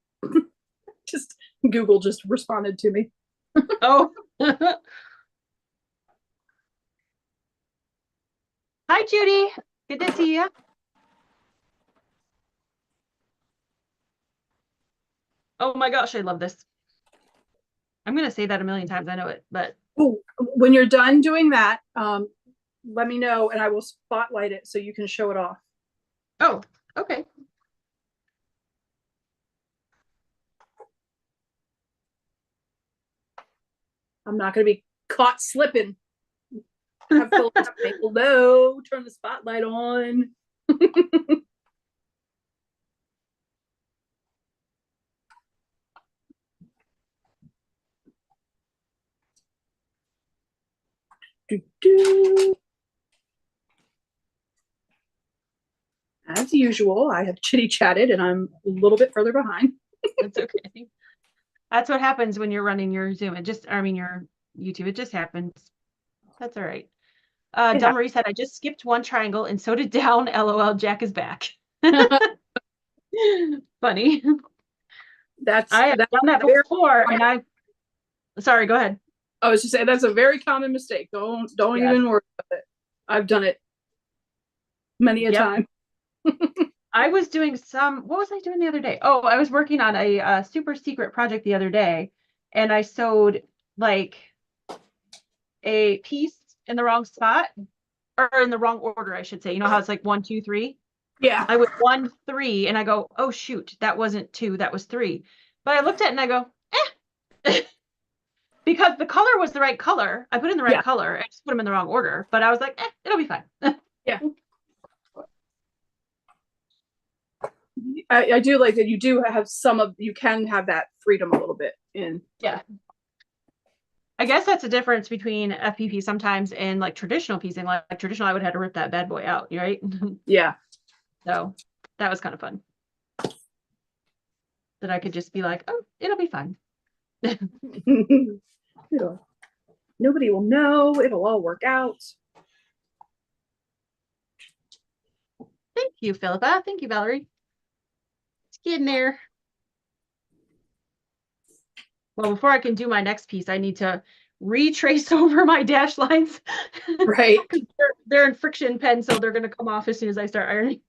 S1: just Google just responded to me.
S2: Oh. Hi, Judy. Good to see you. Oh my gosh, I love this. I'm going to say that a million times. I know it, but.
S1: Oh, when you're done doing that, let me know and I will spotlight it so you can show it off.
S2: Oh, okay.
S1: I'm not going to be caught slipping. Have Philippa say hello, turn the spotlight on. Do, do. As usual, I have chitty chatted and I'm a little bit further behind.
S2: That's okay. That's what happens when you're running your Zoom. Your YouTube. It just happens. That's all right. Del Marie said, I just skipped one triangle and so did Down. LOL, Jack is back. Funny. I have done that before and sorry, go ahead.
S1: I was just saying that's a very common mistake. Don't even worry about it. I've done it many a time.
S2: I was doing what was I doing the other day? Oh, I was working on a super secret project the other day and I sewed like a piece in the wrong spot or in the wrong order, I should say. You know how it's like 1, 2, 3?
S1: Yeah.
S2: I went 1, 3 and I go, oh shoot, that wasn't 2, that was 3. But I looked at it and I go, because the color was the right color. I put in the right color. I just put them in the wrong order. But I was like, it'll be fine.
S1: Yeah. I do like that you do have you can have that freedom a little bit in.
S2: Yeah. I guess that's a difference between FPP sometimes and like traditional piecing. Like traditional, I would have to rip that bad boy out, right?
S1: Yeah.
S2: So that was kind of fun. That I could just be like, oh, it'll be fine.
S1: Nobody will know. It'll all work out.
S2: Thank you, Philippa. Thank you, Valerie. It's getting there. Well, before I can do my next piece, I need to retrace over my dash lines.
S1: Right.
S2: they're in friction pen, so they're going to come off as soon as I start ironing.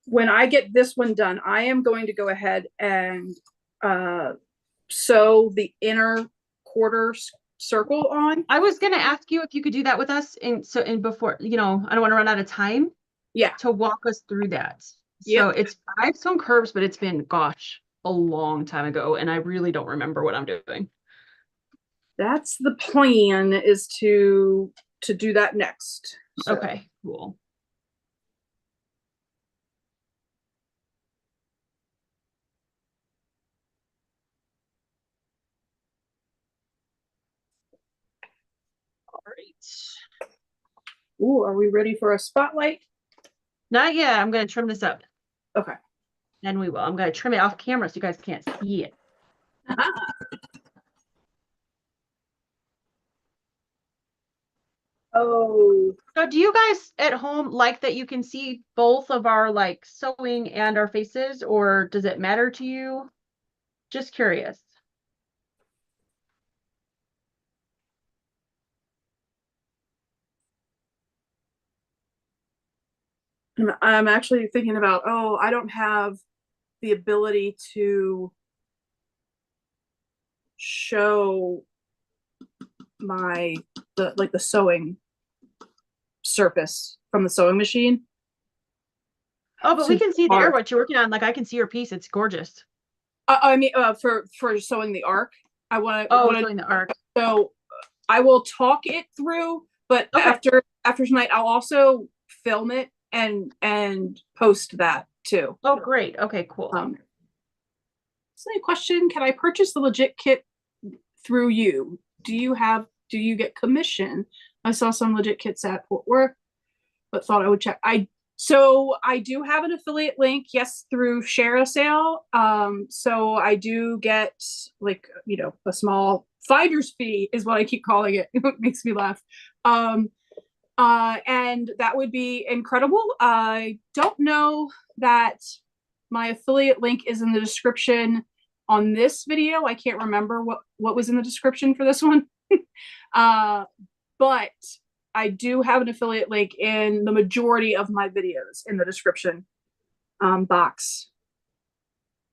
S1: When I get this one done, I am going to go ahead and sew the inner quarter circle on.
S2: I was going to ask you if you could do that with us. And before, I don't want to run out of time.
S1: Yeah.
S2: To walk us through that.
S1: Yep.
S2: So I've sewn curves, but it's been, gosh, a long time ago. And I really don't remember what I'm doing.
S1: That's the plan, is to do that next.
S2: So. Okay, cool. All right.
S1: Ooh, are we ready for a spotlight?
S2: Not yet. I'm going to trim this up.
S1: Okay.
S2: Then we will. I'm going to trim it off camera so you guys can't see it.
S1: Oh.
S2: So do you guys at home like that you can see both of our like sewing and our faces, or does it matter to you? Just curious.
S1: I'm actually thinking about, I don't have the ability to show the sewing surface from the sewing machine.
S2: Oh, but we can see there what you're working on. Like I can see your piece. It's gorgeous.
S1: I mean, for sewing the arc, I want to.
S2: Sewing the arc.
S1: So I will talk it through, but after tonight, I'll also film it and post that too.
S2: Oh, great. Okay, cool.
S1: So a question: can I purchase the legit kit through you? Do you get commission? I saw some legit kits at Fort Worth, but thought I would check. I So I do have an affiliate link, yes, through Share a Sale. So I do get like, a small finder's fee is what I keep calling it. It makes me laugh. Um, and that would be incredible. I don't know that my affiliate link is in the description on this video. I can't remember what was in the description for this one. But I do have an affiliate link in the majority of my videos in the description box.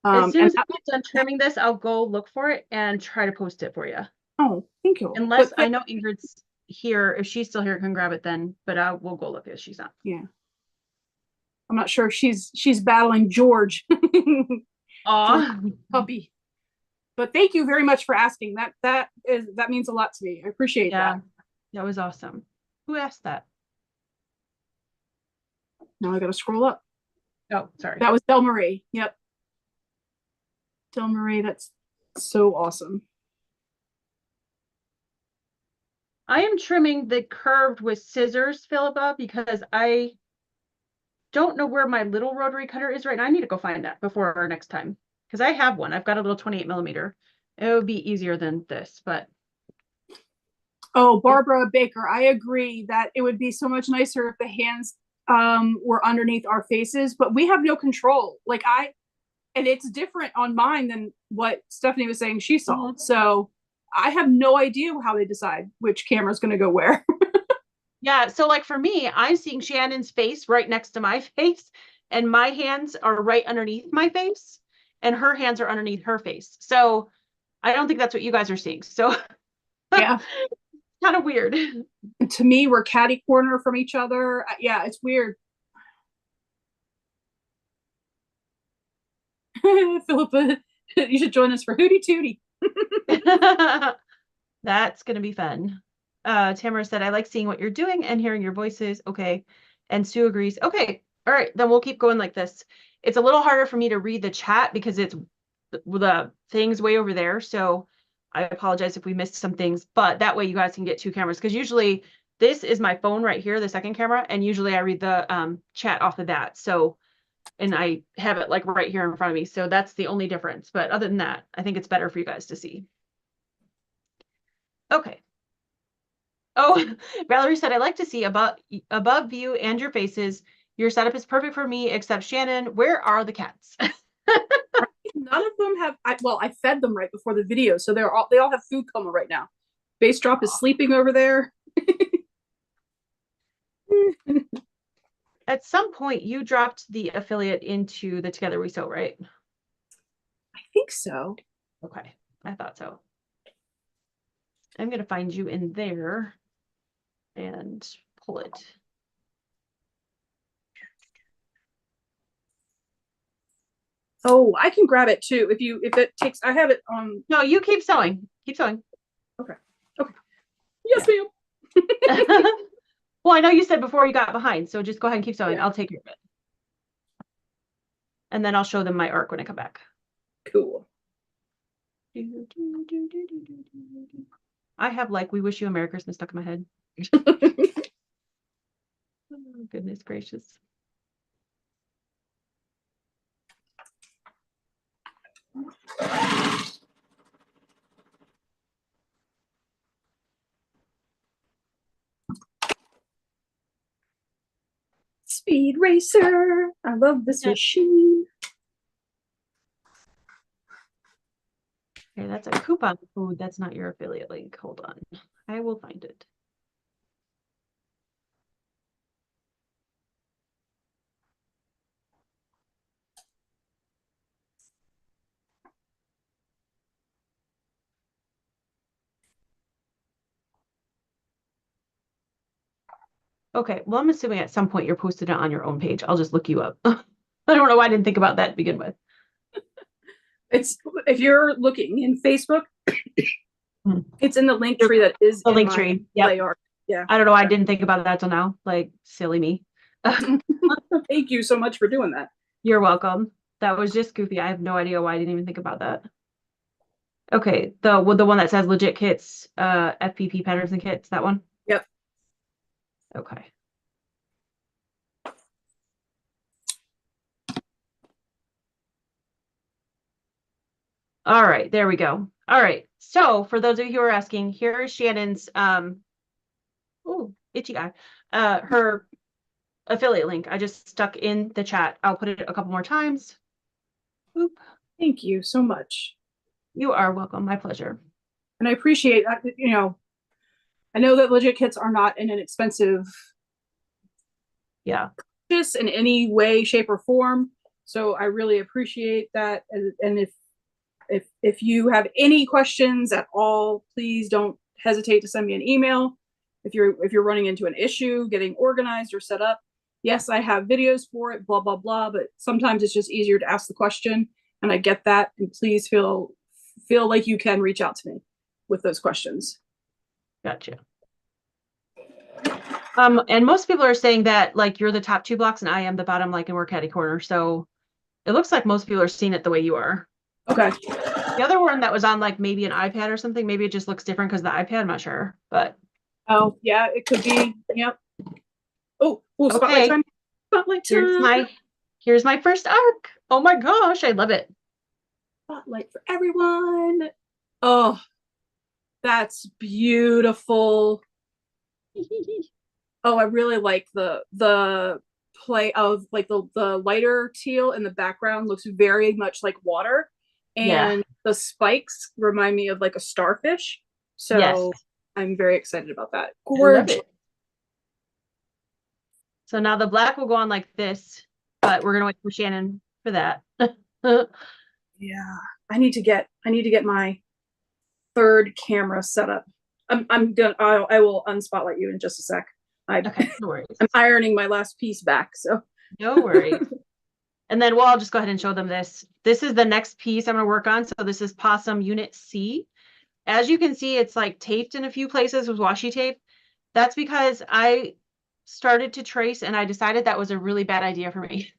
S2: As soon
S1: And
S2: as I get done trimming this, I'll go look for it and try to post it for you.
S1: oh, thank you.
S2: Unless I know Ingrid's here. If she's still here, I can grab it then. But I will go look if she's not.
S1: Yeah, I'm not sure if she's battling George.
S2: Aw.
S1: Puppy. But thank you very much for asking. That means a lot to me. I appreciate that.
S2: That was awesome. Who asked that?
S1: Now I got to scroll up.
S2: Oh, sorry.
S1: That was Del Marie. Yep. Del Marie, that's so awesome.
S2: I am trimming the curved with scissors, Philippa, because I don't know where my little rotary cutter is right now. I need to go find that before our next time. Because I have one. I've got a little 28 millimeter. It would be easier than this, but.
S1: Oh, Barbara Baker, I agree that it would be so much nicer if the hands were underneath our faces, but we have no control. And it's different on mine than what Stephanie was saying she saw. Mm-hmm. So I have no idea how they decide which camera's going to go where.
S2: Yeah. So like for me, I'm seeing Shannon's face right next to my face, and my hands are right underneath my face, and her hands are underneath her face. So I don't think that's what you guys are seeing. So
S1: yeah,
S2: kind of weird.
S1: And to me, we're catty corner from each other. Yeah, it's weird. Philippa, you should join us for Hootie Tootie.
S2: That's gonna be fun. Tamara said, I like seeing what you're doing and hearing your voices. Okay. And Sue agrees. Okay. All right. Then we'll keep going like this. It's a little harder for me to read the chat because it's the things way over there. So I apologize if we missed some things, but that way you guys can get two cameras. Because usually this is my phone right here, the second camera. And usually I read the chat off of that. So, and I have it like right here in front of me. So that's the only difference. But other than that, I think it's better for you guys to see. Okay. Oh, Valerie said, I like to see above view and your faces. Your setup is perfect for me, except Shannon. Where are the cats?
S1: None of them have. I fed them right before the video, so they all have food coma right now. Base Drop is sleeping over there.
S2: At some point, you dropped the affiliate into the Together We Sew, right?
S1: I think so.
S2: Okay, I thought so. I'm going to find you in there and pull it.
S1: Oh, I can grab it too. If it takes, I have it on.
S2: No, you keep sewing. Keep sewing.
S1: Okay. Yes, ma'am.
S2: Well, I know you said before you got behind, so just go ahead and keep sewing. Yeah. I'll take care of it. And then I'll show them my arc when I come back.
S1: Cool.
S2: I have like "We Wish You a Merry Christmas" stuck in my head. Oh, goodness gracious.
S1: Speed Racer. I love this machine.
S2: Okay, that's a coupon code. That's not your affiliate link. Hold on. I will find it. Okay, well, I'm assuming at some point you're posted it on your own page. I'll just look you up. I don't know why I didn't think about that to begin with.
S1: It's if you're looking in Facebook, it's in the link tree that is
S2: the link tree.
S1: Yeah.
S2: I don't know why I didn't think about that till now. Like, silly me.
S1: Thank you so much for doing that.
S2: You're welcome. That was just goofy. I have no idea why I didn't even think about that. Okay, the one that says legit kits, FPP patterns and kits, that one?
S1: Yep.
S2: Okay. All right, there we go. All right. So for those of you who are asking, here is Shannon's oh, itchy eye. Her affiliate link. I just stuck in the chat. I'll put it a couple more times. Oop.
S1: Thank you so much.
S2: You are welcome. My pleasure.
S1: And I appreciate that, I know that legit kits are not an inexpensive
S2: Yeah.
S1: purchase in any way, shape, or form. So I really appreciate that. And if you have any questions at all, please don't hesitate to send me an email. If you're running into an issue getting organized or set up, yes, I have videos for it, blah blah blah. But sometimes it's just easier to ask the question, and I get that. And please feel like you can reach out to me with those questions.
S2: Gotcha. And most people are saying that like you're the top 2 blocks and I am the bottom, like, and we're catty corner. So it looks like most people are seeing it the way you are.
S1: Okay.
S2: The other one that was on like maybe an iPad or something, maybe it just looks different because the iPad, I'm not sure, but.
S1: Oh yeah, it could be. Yep. Oh, spotlight
S2: Okay.
S1: time. Spotlight time.
S2: Here's my first arc. Oh my gosh, I love it.
S1: Spotlight for everyone. Oh, that's beautiful. Oh, I really like the play of like the lighter teal in the background looks very much like water, and
S2: Yeah.
S1: the spikes remind me of like a starfish. So
S2: Yes.
S1: I'm very excited about that.
S2: I love
S1: Gorgeous.
S2: it. So now the black will go on like this, but we're gonna wait for Shannon for that.
S1: Yeah, I need to get my third camera set up. I'm gonna I will unspotlight you in just a sec.
S2: Okay, no worries.
S1: I'm ironing my last piece back, so
S2: No worries. And then I'll just go ahead and show them this. This is the next piece I'm gonna work on. So this is Possum Unit C. As you can see, it's like taped in a few places with washi tape. That's because I started to trace and I decided that was a really bad idea for me.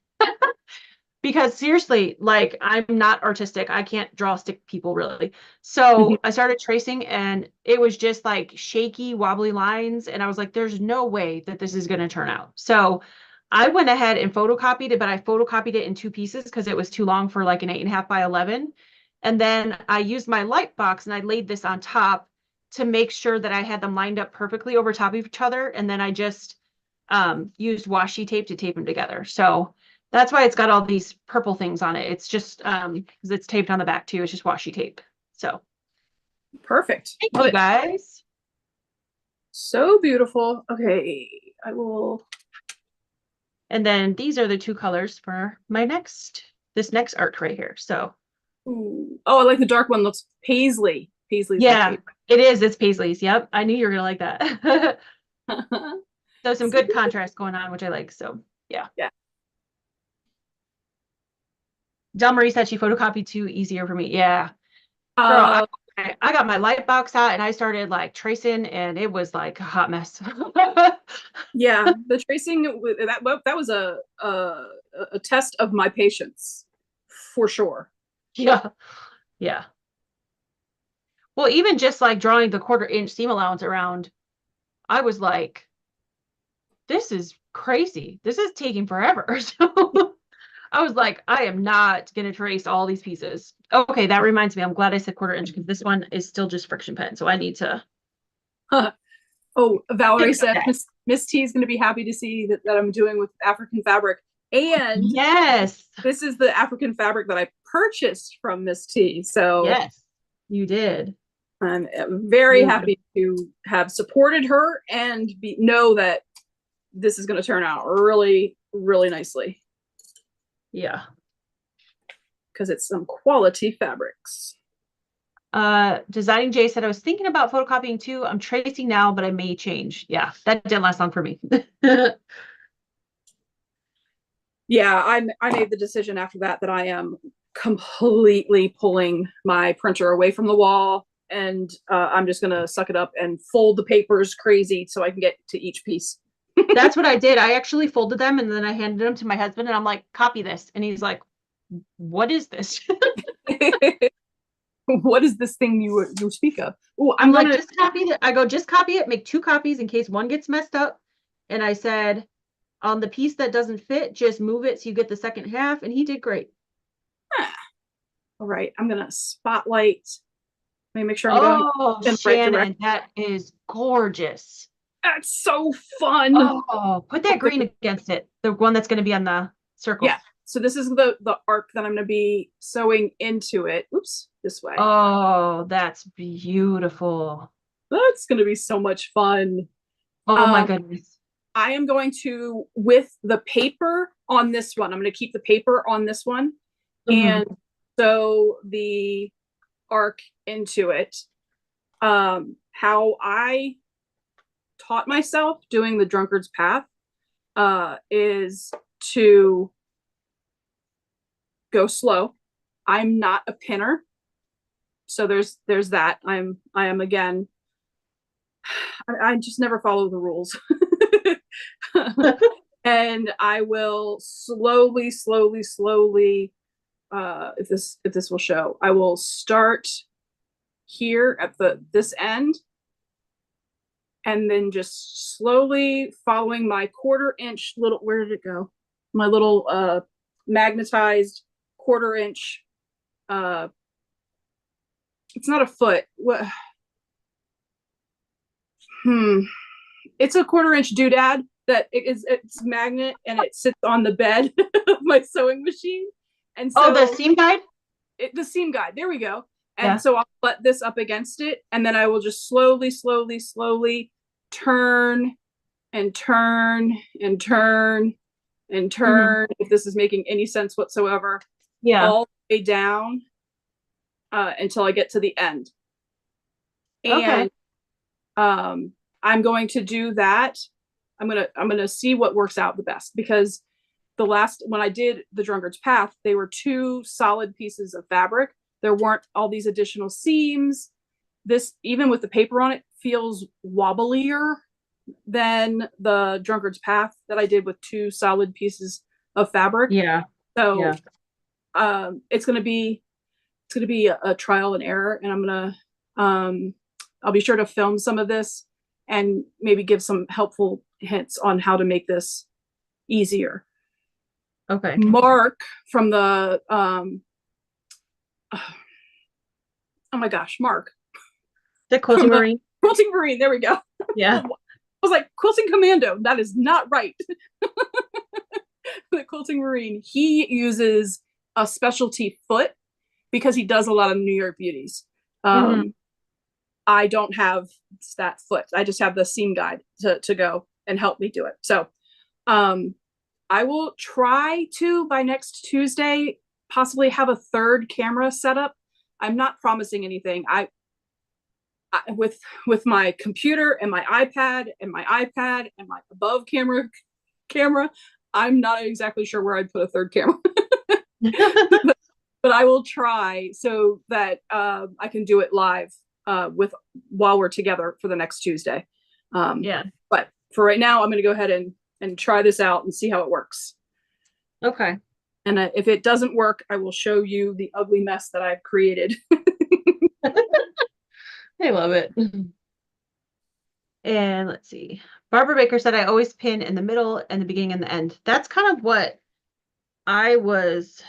S2: Because seriously, like I'm not artistic. I can't draw stick people really. So I started tracing and it was just like shaky, wobbly lines. And I was like, there's no way that this is going to turn out. So I went ahead and photocopied it, but I photocopied it in 2 pieces because it was too long for like an 8.5 by 11. And then I used my light box and I laid this on top to make sure that I had them lined up perfectly over top of each other. And then I just used washi tape to tape them together. So that's why it's got all these purple things on it. It's just because it's taped on the back too. It's just washi tape. So
S1: perfect.
S2: thank you guys.
S1: So beautiful. Okay, I will.
S2: And then these are the 2 colors for my this next arc right here. So
S1: Ooh. Oh, I like the dark one. Looks paisley. Paisley's
S2: yeah, it is. It's Paisley's. Yep, I knew you were gonna like that. So some good contrast going on, which I like. So yeah.
S1: Yeah.
S2: Del Marie said she photocopied too easier for me. Yeah. Girl, I got my light box out and I started like tracing and it was like a hot mess.
S1: Yeah, the tracing that was a test of my patience for sure.
S2: Yeah. Yeah. Well, even just like drawing the 1/4 inch seam allowance around, I was like, this is crazy. This is taking forever. So I was like, I am not going to trace all these pieces. Okay, that reminds me. I'm glad I said 1/4 inch because this one is still just friction pen. So I need to.
S1: Oh, Valerie said Miss T is going to be happy to see that I'm doing with African fabric. And
S2: yes,
S1: this is the African fabric that I purchased from Miss T. So
S2: yes, you did.
S1: I'm very happy to have supported her and know that this is going to turn out really, really nicely.
S2: Yeah.
S1: Because it's some quality fabrics.
S2: Designing Jay said, I was thinking about photocopying too. I'm tracing now, but I may change. Yeah, that didn't last long for me.
S1: Yeah, I made the decision after that I am completely pulling my printer away from the wall, and I'm just gonna suck it up and fold the papers crazy so I can get to each piece.
S2: That's what I did. I actually folded them and then I handed them to my husband and I'm like, copy this. And he's like, what is this?
S1: What is this thing you speak of?
S2: Oh, I'm like, just copy it. I go, just copy it, make 2 copies in case one gets messed up. And I said, on the piece that doesn't fit, just move it so you get the second half. And he did great.
S1: All right, I'm gonna spotlight. Let me make sure I'm going
S2: Oh,
S1: in the right direction.
S2: Shannon, that is gorgeous.
S1: That's so fun.
S2: Oh, put that
S1: Okay,
S2: green against it. The one that's going to be on the
S1: yeah.
S2: circle.
S1: So this is the arc that I'm gonna be sewing into it. Oops, this way.
S2: Oh, that's beautiful.
S1: That's gonna be so much fun.
S2: Oh my
S1: Um,
S2: goodness.
S1: I am going to, with the paper on this one, I'm going to keep the paper on this one
S2: Mm-hmm.
S1: and sew the arc into it. How I taught myself doing the drunkard's path is to go slow. I'm not a pinner. So there's that. I am again, I just never follow the rules. And I will slowly, slowly, slowly, if this will show, I will start here at this end, and then just slowly following my 1/4 inch little, where did it go? My little magnetized 1/4 inch. Uh, it's not a foot. What? Hmm. It's a 1/4 inch doodad that it's magnet and it sits on the bed of my sewing machine. And
S2: Oh, the
S1: so
S2: seam guide?
S1: the seam guide, there we go. And
S2: Yeah.
S1: so I'll put this up against it, and then I will just slowly, slowly, slowly turn and turn and turn and
S2: Mm-hmm.
S1: turn, if this is making any sense whatsoever,
S2: Yeah.
S1: all the way down until I get to the end.
S2: Okay.
S1: And I'm going to do that. I'm gonna see what works out the best, because the last, when I did the drunkard's path, they were 2 solid pieces of fabric. There weren't all these additional seams. This, even with the paper on it, feels wobblier than the drunkard's path that I did with 2 solid pieces of fabric.
S2: Yeah.
S1: So
S2: Yeah.
S1: it's gonna be a trial and error, and I'll be sure to film some of this and maybe give some helpful hints on how to make this easier.
S2: Okay.
S1: Mark from the oh my gosh, Mark
S2: The
S1: from
S2: quilting
S1: the
S2: marine.
S1: Quilting Marine. There we go.
S2: Yeah.
S1: I was like, Quilting Commando. That is not right. The Quilting Marine. He uses a specialty foot because he does a lot of New York beauties.
S2: Mm-hmm.
S1: I don't have that foot. I just have the seam guide to go and help me do it. So I will try to, by next Tuesday, possibly have a third camera set up. I'm not promising anything. With my computer and my iPad and my above camera, I'm not exactly sure where I'd put a third camera. But I will try so that I can do it live with while we're together for the next Tuesday.
S2: Yeah.
S1: But for right now, I'm going to go ahead and try this out and see how it works.
S2: Okay.
S1: And if it doesn't work, I will show you the ugly mess that I've created.
S2: I love it. And let's see. Barbara Baker said, I always pin in the middle and the beginning and the end. That's kind of what I was.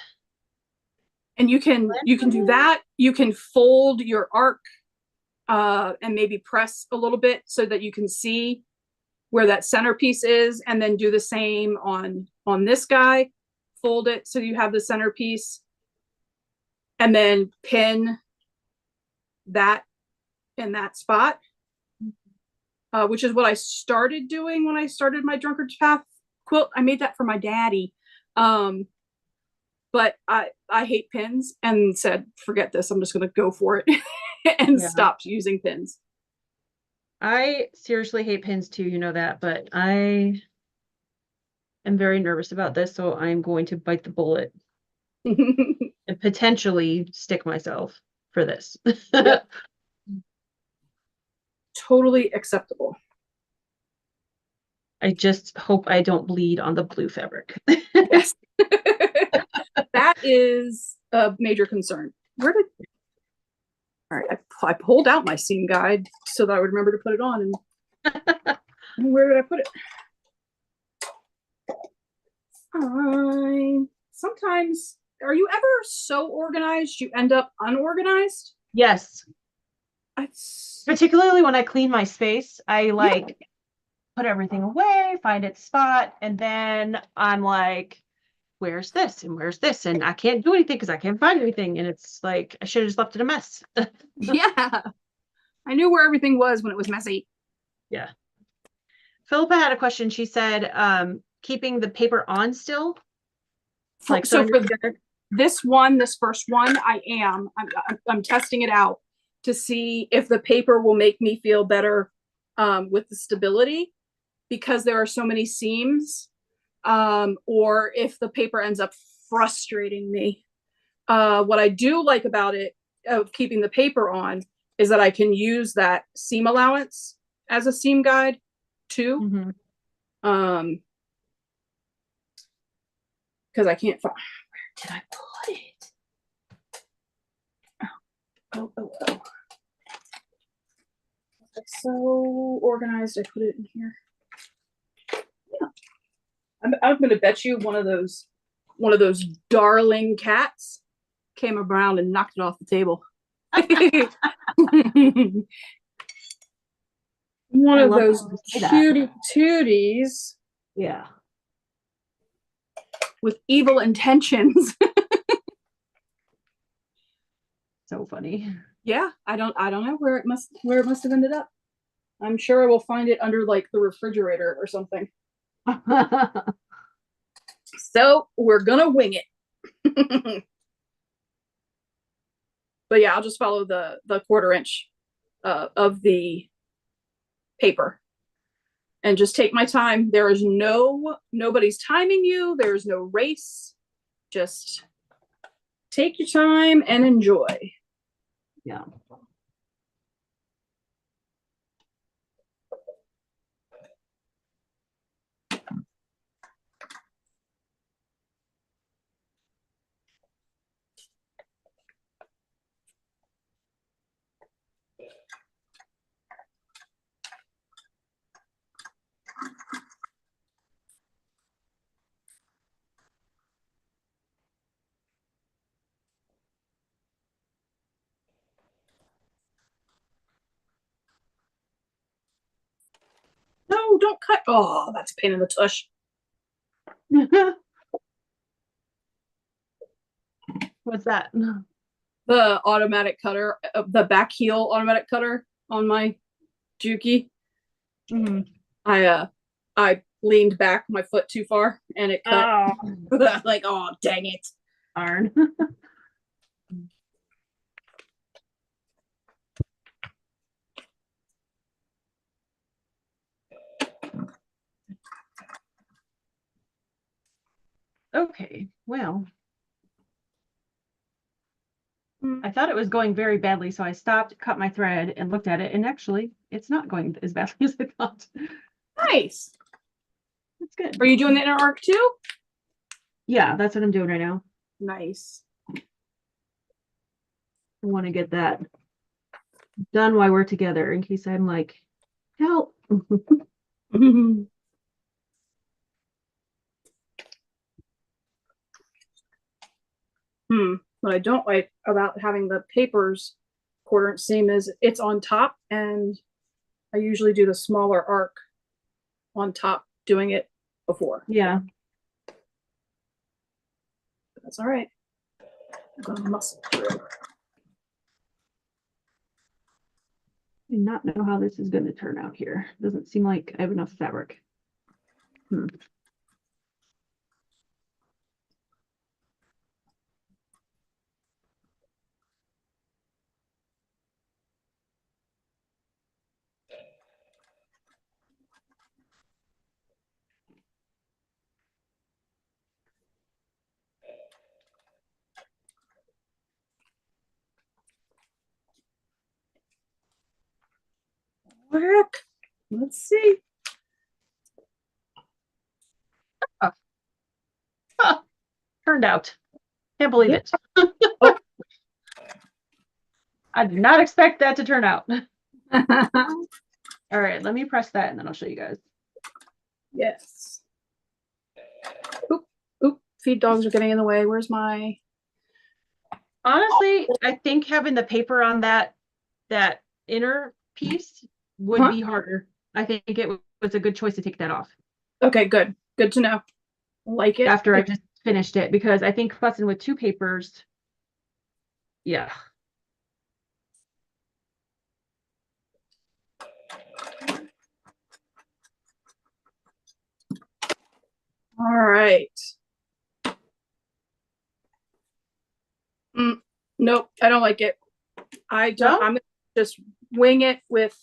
S1: And you can do that. You can fold your arc and maybe press a little bit so that you can see where that centerpiece is, and then do the same on this guy. Fold it so you have the centerpiece, and then pin that in that spot, which is what I started doing when I started my drunkard's path quilt. I made that for my daddy, but I hate pins and said, forget this, I'm just going to go for it. And
S2: Yeah.
S1: stopped using pins.
S2: I seriously hate pins too, you know that, but I am very nervous about this, so I'm going to bite the bullet and potentially stick myself for this.
S1: Yep. Totally acceptable.
S2: I just hope I don't bleed on the blue fabric.
S1: Yes. That is a major concern. Where did, all right, I pulled out my seam guide so that I would remember to put it on. And where did I put it? Fine. Sometimes are you ever so organized you end up unorganized?
S2: Yes.
S1: It's,
S2: Particularly when I clean my space, I
S1: yeah,
S2: like put everything away, find its spot, and then I'm like, where's this and where's this? And I can't do anything because I can't find anything. And it's like, I should have just left it a mess.
S1: yeah. I knew where everything was when it was messy.
S2: Yeah. Philippa had a question. She said, keeping the paper on still, like
S1: So
S2: sewing it
S1: for
S2: together.
S1: this first one, I'm testing it out to see if the paper will make me feel better with the stability because there are so many seams, or if the paper ends up frustrating me. What I do like about it, of keeping the paper on, is that I can use that seam allowance as a seam guide too.
S2: Mm-hmm.
S1: Because I can't find, where did I put it? Oh. It's so organized. I put it in here. Yeah. I'm going to bet you one of those darling cats came around and knocked it off the table. One
S2: I
S1: of
S2: love
S1: those cutie tooties.
S2: Yeah.
S1: With evil intentions.
S2: So funny.
S1: Yeah, I don't know where it must have ended up. I'm sure I will find it under like the refrigerator or something. So we're gonna wing it. But yeah, I'll just follow the 1/4 inch of the paper and just take my time. There is nobody's timing you. There is no race. Just take your time and enjoy.
S2: Yeah.
S1: No, don't cut. Oh, that's a pain in the tush.
S2: What's that?
S1: The automatic cutter, the back heel automatic cutter on my Juki.
S2: Mm-hmm.
S1: I leaned back my foot too far and it cut.
S2: Oh.
S1: Like, oh dang it.
S2: Darn. Okay, well, I thought it was going very badly, so I stopped, cut my thread, and looked at it, and actually, it's not going as badly as I thought.
S1: Nice.
S2: That's good.
S1: Are you doing the inner arc too?
S2: Yeah, that's what I'm doing right now.
S1: Nice.
S2: I want to get that done while we're together in case I'm like, help.
S1: What I don't like about having the papers 1/4 inch seam is it's on top, and I usually do the smaller arc on top doing it before.
S2: Yeah.
S1: That's all right. I'm gonna muscle through.
S2: I do not know how this is going to turn out here. Doesn't seem like I have enough fabric.
S1: Work. Let's see.
S2: Turned out. Can't believe
S1: Yep.
S2: it.
S1: Oh.
S2: I did not expect that to turn out. All right, let me press that and then I'll show you guys.
S1: Yes. Oop, oop. Feed dogs are getting in the way. Where's my
S2: Honestly, I think having the paper on that inner piece would
S1: Huh?
S2: be harder. I think it was a good choice to take that off
S1: Okay, good. Good to know. Like it.
S2: after I just finished it because I think fussing with two papers, yeah.
S1: All right. Mm, nope, I don't like it. I don't.
S2: No?
S1: I'm gonna just wing it with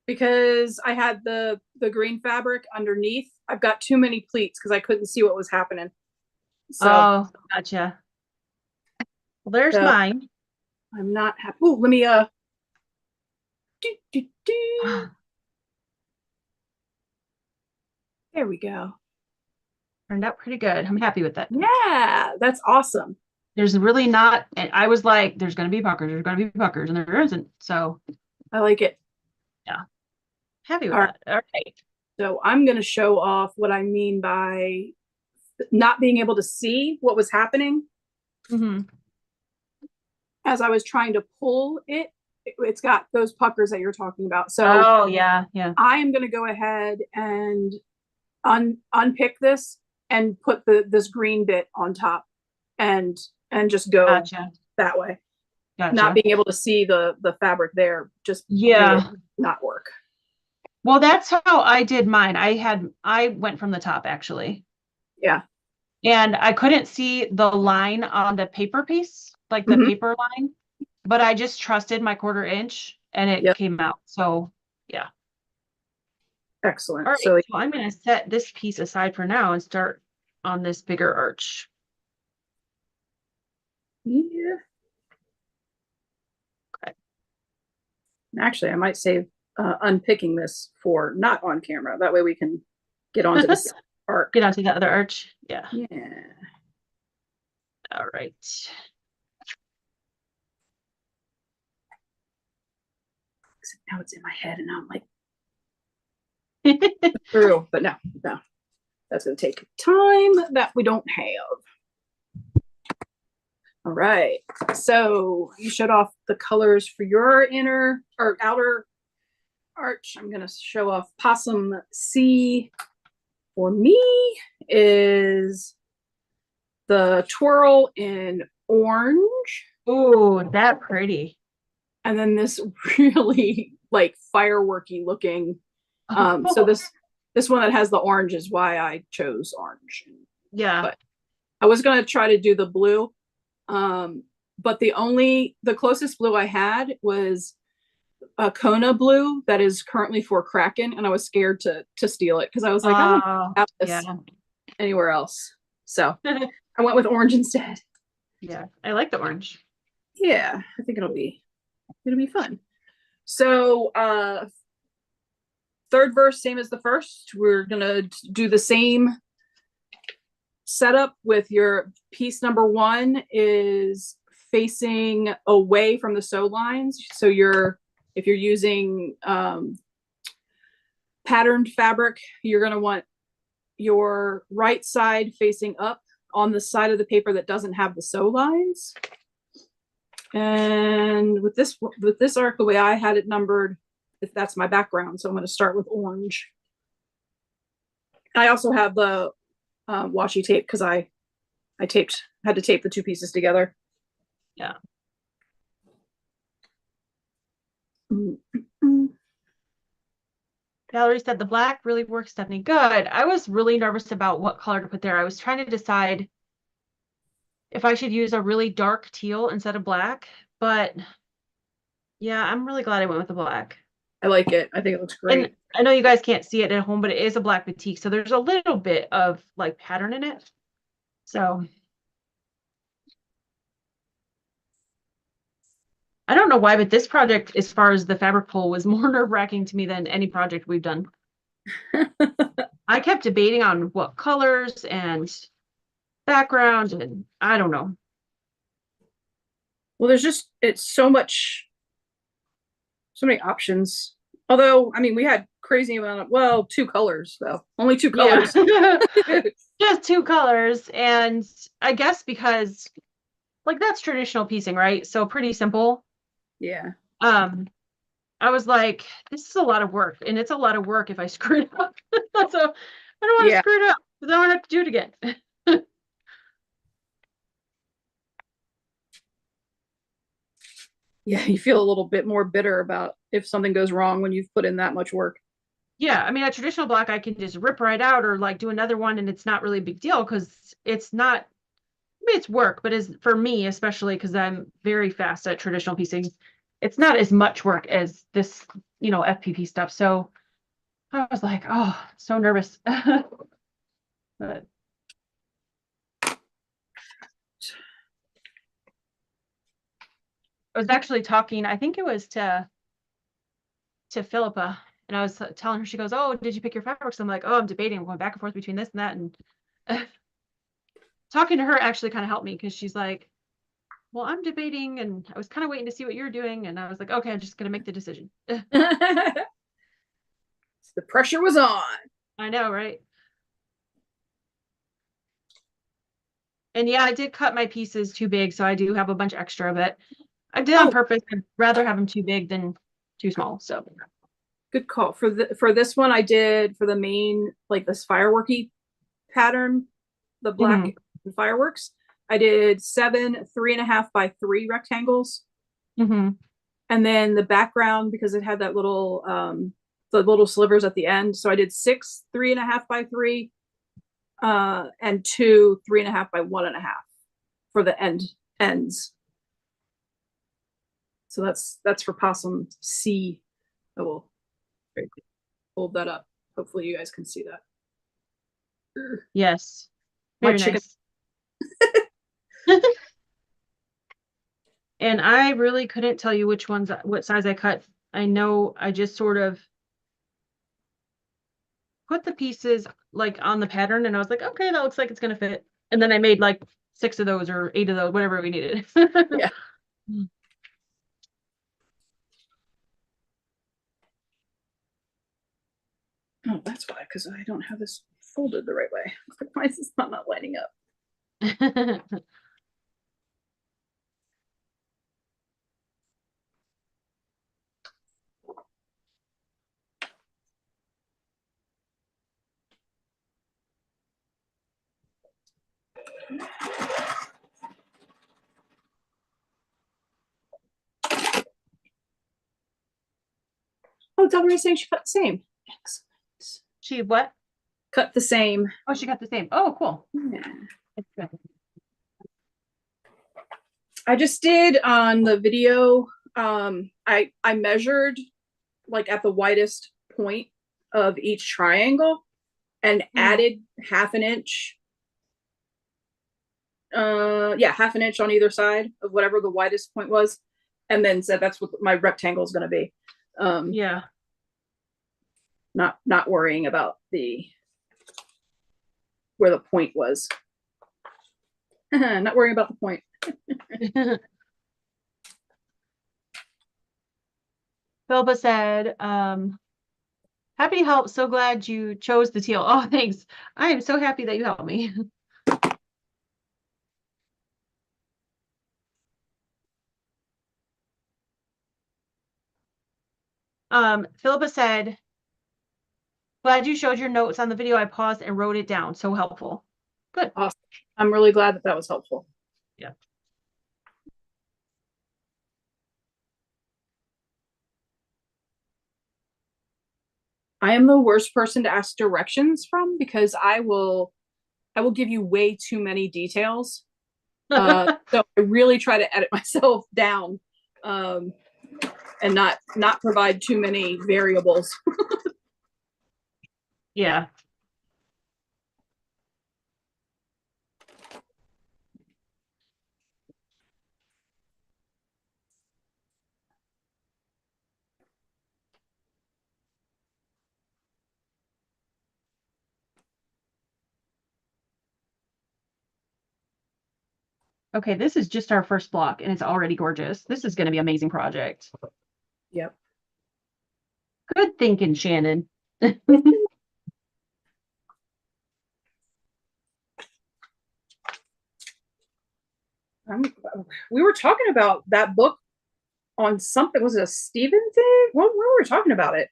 S1: because I had the green fabric underneath. I've got too many pleats because I couldn't see what was happening. So,
S2: Oh, gotcha. Well, there's
S1: so
S2: mine.
S1: I'm not happy. Oh, let me do, do, do. There we go.
S2: Turned out pretty good. I'm happy with it.
S1: Yeah, that's awesome.
S2: There's really not, and I was like, there's going to be puckers, there's going to be puckers, and there isn't. So,
S1: I like it.
S2: yeah, happy with
S1: All right.
S2: that. All right.
S1: So I'm going to show off what I mean by not being able to see what was happening
S2: Mm-hmm.
S1: as I was trying to pull it. It's got those puckers that you're talking about. So
S2: Oh, yeah, yeah.
S1: I am going to go ahead and unpick this and put this green bit on top and just go
S2: Gotcha.
S1: that way. Not
S2: Gotcha.
S1: being able to see the fabric there just made it
S2: Yeah.
S1: not work.
S2: Well, that's how I did mine. I went from the top actually.
S1: Yeah.
S2: And I couldn't see the line on the paper piece, like the
S1: Mm-hmm.
S2: paper line, but I just trusted my 1/4 inch and it
S1: Yep.
S2: came out. So, yeah. All
S1: Excellent.
S2: right.
S1: So
S2: So I'm going to set this piece aside for now and start on this bigger arch.
S1: yeah.
S2: Okay.
S1: Actually, I might save unpicking this for not on camera. That way we can get onto this arc.
S2: Get onto the other arch. Yeah.
S1: Yeah.
S2: All right.
S1: Now it's in my head, and now I'm like, true, but no, no, that's going to take time that we don't have. All right. So you showed off the colors for your inner or outer arch. I'm going to show off Possum C for me is the twirl in orange.
S2: Ooh, that pretty.
S1: And then this really like fireworky looking. So this one that has the orange is why I chose orange.
S2: Yeah.
S1: But I was gonna try to do the blue. But the closest blue I had was a Kona blue that is currently for Kraken, and I was scared to steal it because I was like, I don't have
S2: Yeah.
S1: this anywhere else. So I went with orange instead.
S2: Yeah. I like the orange.
S1: Yeah, I think it'll be fun. So third verse, same as the first. We're gonna do the same setup with your piece number one is facing away from the sew lines. So if you're using patterned fabric, you're gonna want your right side facing up on the side of the paper that doesn't have the sew lines. And with this arc, the way I had it numbered, if that's my background, so I'm going to start with orange. I also have the washi tape because I had to tape the two pieces together.
S2: Yeah. Valerie said the black really works, Stephanie. Good. I was really nervous about what color to put there. I was trying to decide if I should use a really dark teal instead of black, but yeah, I'm really glad I went with the black.
S1: I like it. I think it looks great.
S2: And I know you guys can't see it at home, but it is a black batik, so there's a little bit of like pattern in it. So I don't know why, but this project, as far as the fabric pull, was more nerve-wracking to me than any project we've done. I kept debating on what colors and background, and I don't know.
S1: Well, it's so many options. Although, I mean, we had crazy amount of, two colors though. Only two colors.
S2: Yeah. Just two colors. And I guess because like that's traditional piecing, right? So pretty simple.
S1: Yeah.
S2: Um, I was like, this is a lot of work, and it's a lot of work if I screw it up. So I don't want to
S1: Yeah.
S2: screw it up because I don't have to do it again.
S1: Yeah, you feel a little bit more bitter about if something goes wrong when you've put in that much work.
S2: Yeah, I mean, a traditional block I can just rip right out or like do another one, and it's not really a big deal because it's not. I mean, it's work, but as for me, especially because I'm very fast at traditional piecing, it's not as much work as this, FPP stuff. So I was like, oh, so nervous. But I was actually talking, I think it was to Philippa, and I was telling her, she goes, "Oh, did you pick your fabrics?" I'm like, "Oh, I'm debating. I'm going back and forth between this and that." And talking to her actually kind of helped me because she's like, "Well, I'm debating, and I was kind of waiting to see what you're doing." And I was like, "Okay, I'm just gonna make the decision."
S1: The pressure was on.
S2: I know, right? And yeah, I did cut my pieces too big, so I do have a bunch extra, but I did on
S1: Oh,
S2: purpose. I'd rather have them too big than too small. So,
S1: good call. For this one I did for the main, like this fireworky pattern, the black
S2: mhm,
S1: fireworks. I did 7 3.5 by 3 rectangles.
S2: mhm.
S1: And then the background, because it had that little the little slivers at the end. So I did 6 3.5 by 3 and 2 3.5 by 1.5 for the ends. So that's for Possum C. I will hold that up. Hopefully you guys can see that.
S2: Yes,
S1: My
S2: very
S1: chicken.
S2: nice. And I really couldn't tell you what size I cut. I know I just sort of put the pieces like on the pattern and I was like, okay, that looks like it's gonna fit. And then I made like 6 of those or 8 of those, whatever we needed.
S1: Yeah. Oh, that's why, because I don't have this folded the right way. Why is this not lining up? Oh, Delmary's saying she cut the same. Excellent.
S2: She what?
S1: Cut the same.
S2: Oh, she got the same. Oh, cool.
S1: Yeah.
S2: It's good.
S1: I just did on the video. I measured like at the widest point of each triangle and
S2: Mhm.
S1: added half an inch. Yeah, half an inch on either side of whatever the widest point was, and then said that's what my rectangle is going to be.
S2: Yeah.
S1: Not worrying about the where the point was. Not worrying about the point.
S2: Philippa said, happy to help. So glad you chose the teal. Oh, thanks. I am so happy that you helped me. Philippa said, glad you showed your notes on the video. I paused and wrote it down. So helpful. Good.
S1: Awesome. I'm really glad that was helpful.
S2: Yeah.
S1: I am the worst person to ask directions from because I will give you way too many details. So I really try to edit myself down um, and not provide too many variables.
S2: Yeah. Okay, this is just our first block and it's already gorgeous. This is going to be an amazing project.
S1: Yep.
S2: Good thinking, Shannon.
S1: I'm, we were talking about that book on something. Was it a Stephen thing? Well, we were talking about it.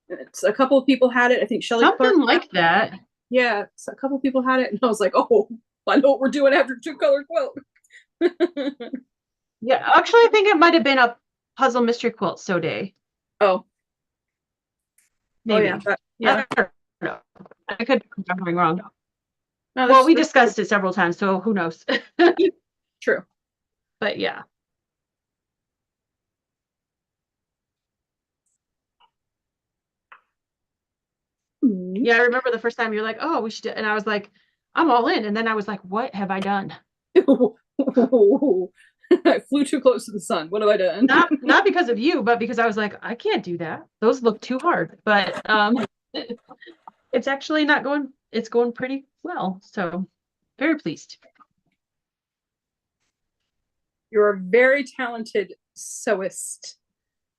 S1: It's, a couple of people had it. I think Shelley Clark.
S2: Something like that.
S1: Yeah, so a couple of people had it, and I was like, oh, I know what we're doing after Two Color Quilt.
S2: Yeah, actually, I think it might have been a puzzle mystery quilt so day.
S1: Oh,
S2: Maybe.
S1: yeah, yeah.
S2: I don't know. I could be going wrong.
S1: No,
S2: Well, we
S1: that's
S2: discussed it several times, so who knows?
S1: true.
S2: But yeah. Yeah, I remember the first time you're like, oh, we should do, and I was like, I'm all in. And then I was like, what have I done?
S1: I flew too close to the sun. What have I done?
S2: Not because of you, but because I was like, I can't do that. Those look too hard. But it's actually not going, it's going pretty well. So very pleased.
S1: You're a very talented sewist.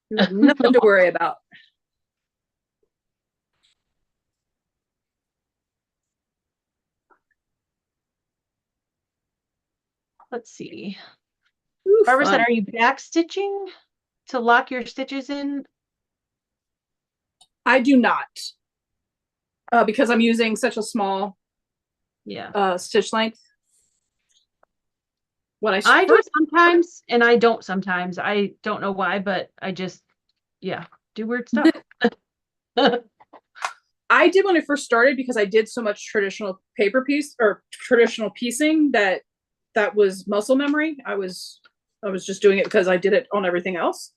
S1: You have nothing to worry about.
S2: Let's see.
S1: Ooh,
S2: Barbara said,
S1: fun.
S2: are you back stitching to lock your stitches in?
S1: I do not, because I'm using such a small
S2: Yeah.
S1: stitch length. When
S2: I do sometimes, and I don't sometimes. I don't know why, but I just, yeah, do weird stuff.
S1: I did when I first started because I did so much traditional paper piece or traditional piecing that was muscle memory. I was just doing it because I did it on everything else.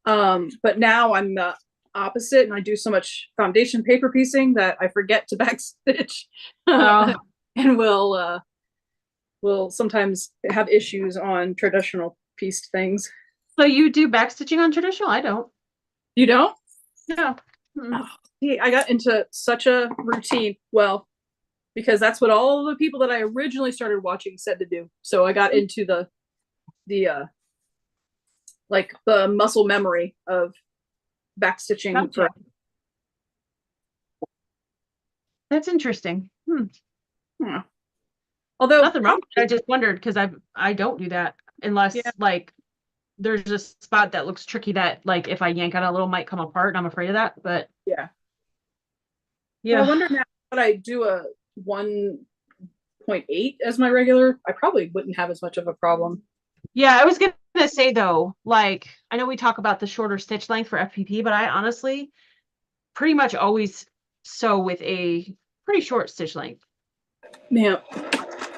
S1: But now I'm the opposite, and I do so much foundation paper piecing that I forget to backstitch, and will sometimes have issues on traditional pieced things.
S2: So you do backstitching on traditional? I don't.
S1: You don't?
S2: No.
S1: Oh, see, I got into such a routine. Well, because that's what all the people that I originally started watching said to do. So I got into the like the muscle memory of backstitching.
S2: Gotcha. That's interesting.
S1: Yeah. Although
S2: nothing wrong. I just wondered because I don't do that unless
S1: yeah.
S2: like there's a spot that looks tricky that like if I yank on a little might come apart and I'm afraid of that. But
S1: Yeah.
S2: yeah.
S1: Well, I wonder now that I do a 1.8 as my regular, I probably wouldn't have as much of a problem.
S2: Yeah, I was gonna say though, like I know we talk about the shorter stitch length for FPP, but I honestly pretty much always sew with a pretty short stitch length.
S1: Yeah.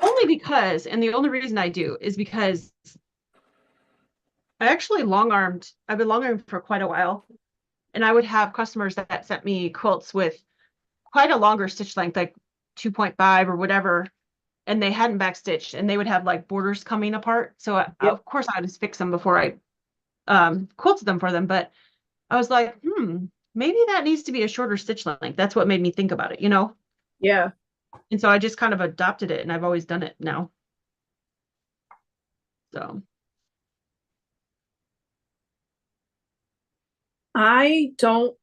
S2: Only because, and the only reason I do is because I actually I've been long armed for quite a while. And I would have customers that sent me quilts with quite a longer stitch length, like 2.5 or whatever. And they hadn't backstitched and they would have like borders coming apart. So
S1: Yep.
S2: of course I would just fix them before I quilted them for them. But I was like, maybe that needs to be a shorter stitch length. That's what made me think about it, you know?
S1: Yeah.
S2: And so I just kind of adopted it and I've always done it now. So
S1: I don't.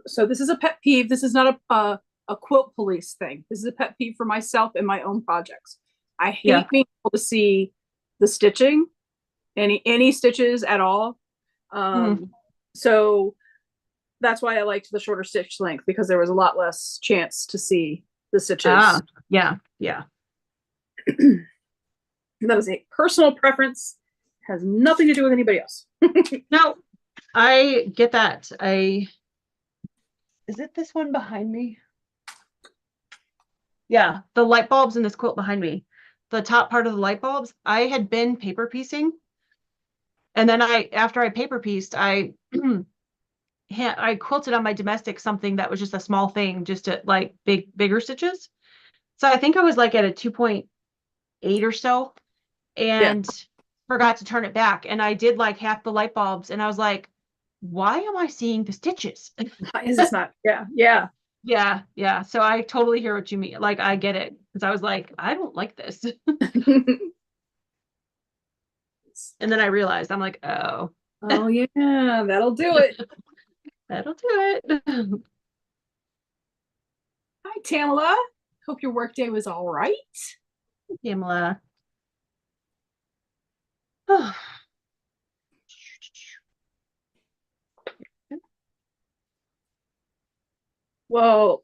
S1: So this is a pet peeve. This is not a quilt police thing. This is a pet peeve for myself and my own projects. I hate
S2: yeah.
S1: being able to see the stitching, any stitches at all. So that's why I liked the shorter stitch length, because there was a lot less chance to see the stitches.
S2: Yeah. Yeah.
S1: That is a personal preference, has nothing to do with anybody else.
S2: No, I get that. Is it this one behind me? Yeah, the light bulbs in this quilt behind me. The top part of the light bulbs, I had been paper piecing. And then after I paper pieced, I I quilted on my domestic something that was just a small thing, just to like bigger stitches. So I think I was like at a 2.8 or so
S1: Yeah.
S2: and forgot to turn it back. And I did like half the light bulbs and I was like, why am I seeing the stitches?
S1: Why is this not? Yeah. Yeah.
S2: Yeah. So I totally hear what you mean. Like I get it. Because I was like, I don't like this. And then I realized I'm like, oh.
S1: Oh yeah, that'll do it.
S2: That'll do it.
S1: Hi Tamala. Hope your workday was all right.
S2: Pamela.
S1: Well,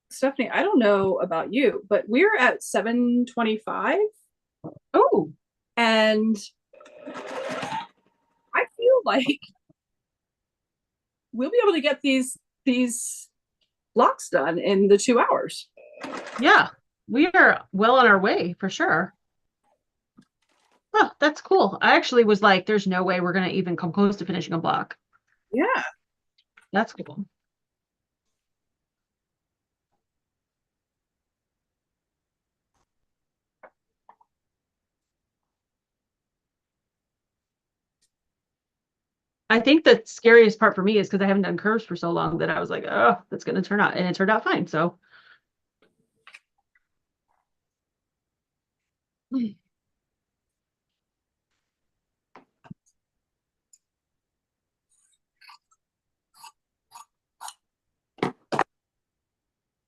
S1: Stephanie, I don't know about you, but we're at 7:25
S2: Oh,
S1: and I feel like we'll be able to get these blocks done in the 2 hours.
S2: yeah. We are well on our way for sure. Oh, that's cool. I actually was like, there's no way we're gonna even come close to finishing a block.
S1: Yeah.
S2: That's cool. I think the scariest part for me is because I haven't done curves for so long that I was like, oh, that's gonna turn out, and it turned out fine. So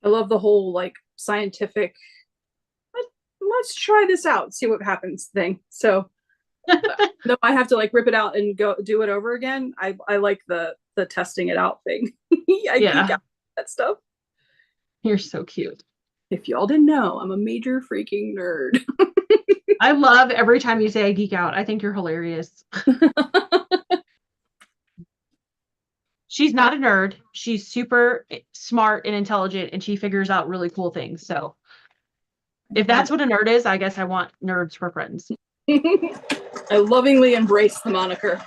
S1: I love the whole like scientific let's try this out, see what happens thing. So no, I have to like rip it out and go do it over again. I like the testing it out thing. I geek
S2: yeah,
S1: out that stuff.
S2: you're so cute.
S1: If y'all didn't know, I'm a major freaking nerd.
S2: I love every time you say I geek out. I think you're hilarious. She's not a nerd. She's super smart and intelligent, and she figures out really cool things. So if that's what a nerd is, I guess I want nerds for friends.
S1: I lovingly embrace the moniker.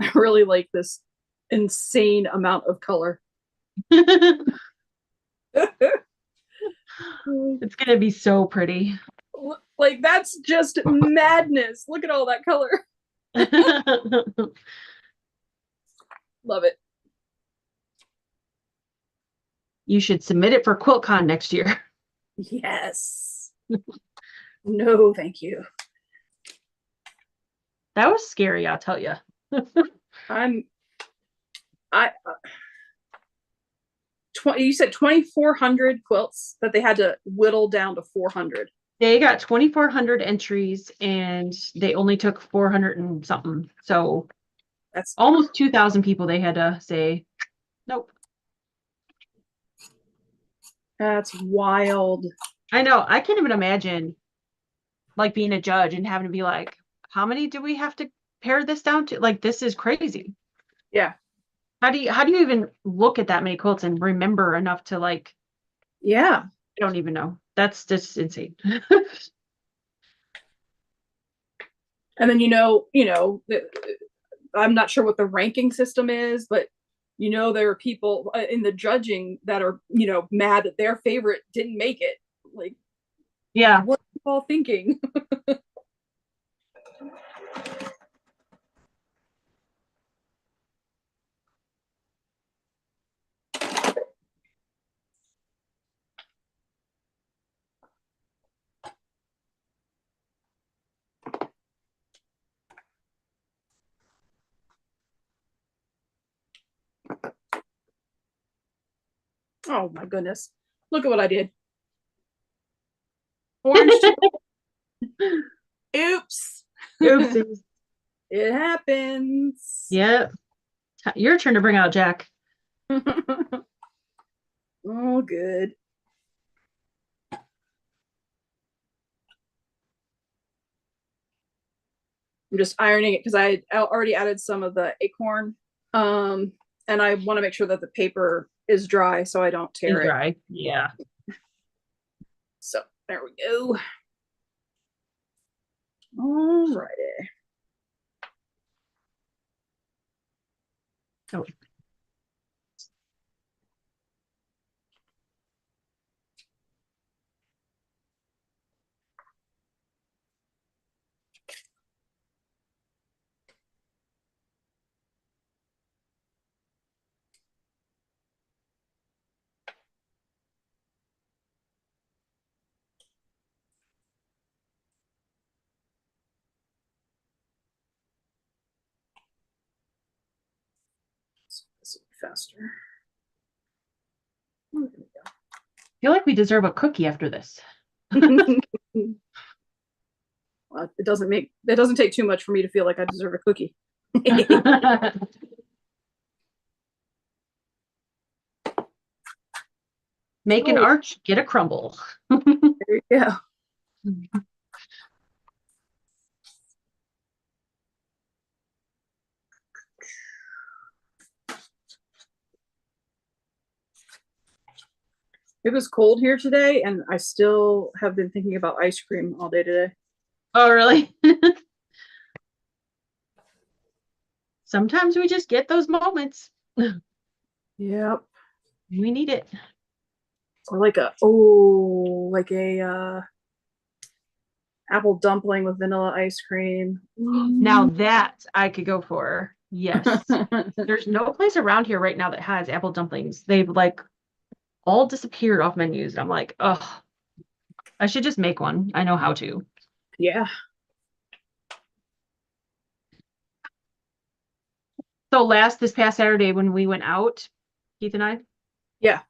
S1: I really like this insane amount of color.
S2: It's gonna be so pretty.
S1: Like that's just madness. Look at all that color. Love it.
S2: You should submit it for QuiltCon next year.
S1: Yes. No, thank you.
S2: That was scary, I'll tell you.
S1: I'm I 20, you said 2,400 quilts that they had to whittle down to 400.
S2: They got 2,400 entries and they only took 400 and something. So
S1: That's
S2: almost 2,000 people they had to say, nope.
S1: that's wild.
S2: I know. I can't even imagine like being a judge and having to be like, how many do we have to pare this down to? Like, this is crazy.
S1: Yeah.
S2: How do you even look at that many quilts and remember enough to like,
S1: Yeah.
S2: I don't even know. That's just insane.
S1: And then I'm not sure what the ranking system is, but there are people in the judging that are mad that their favorite didn't make it. Like,
S2: Yeah.
S1: what are you all thinking? Oh my goodness. Look at what I did. Orange. Oops.
S2: Oopsies.
S1: It happens.
S2: Yeah. Your turn to bring out Jack.
S1: Oh, good. I'm just ironing it because I already added some of the acorn. And I want to make sure that the paper is dry so I don't tear it.
S2: Dry. Yeah.
S1: So there we go. All righty.
S2: Oh.
S1: faster.
S2: I feel like we deserve a cookie after this.
S1: Well, it doesn't take too much for me to feel like I deserve a cookie.
S2: Make an arch, get a crumble.
S1: There you go. It was cold here today, and I still have been thinking about ice cream all day today.
S2: Oh, really? Sometimes we just get those moments.
S1: Yep.
S2: We need it.
S1: Or like a apple dumpling with vanilla ice cream.
S2: Now that I could go for. Yes. There's no place around here right now that has apple dumplings. They've like all disappeared off menus. I'm like, oh, I should just make one. I know how to.
S1: Yeah.
S2: So this past Saturday when we went out, Keith and I,
S1: Yeah.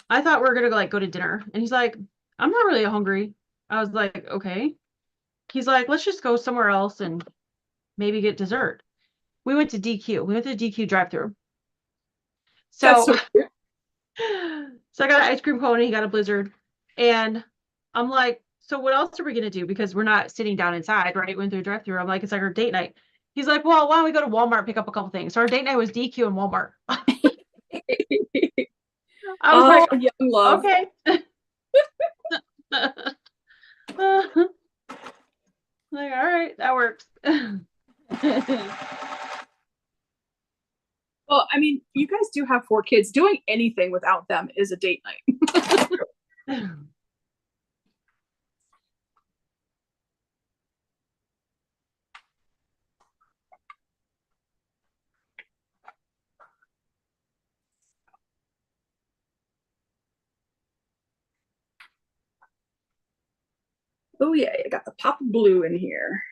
S2: I thought we were gonna go to dinner. And he's like, I'm not really hungry. I was like, okay. He's like, let's just go somewhere else and maybe get dessert. We went to DQ. We went to the DQ drive-through.
S1: That's
S2: So,
S1: so cute.
S2: so I got an ice cream cone and he got a blizzard. And I'm like, so what else are we gonna do? Because we're not sitting down inside, right? Went through a drive-through. I'm like, it's like our date night. He's like, well, why don't we go to Walmart and pick up a couple things? So our date night was DQ and Walmart. I was like,
S1: young love.
S2: okay. Like, all right, that works.
S1: Well, I mean, you guys do have 4 kids. Doing anything without them is a date night. Oh yeah, I got the pop of blue in here.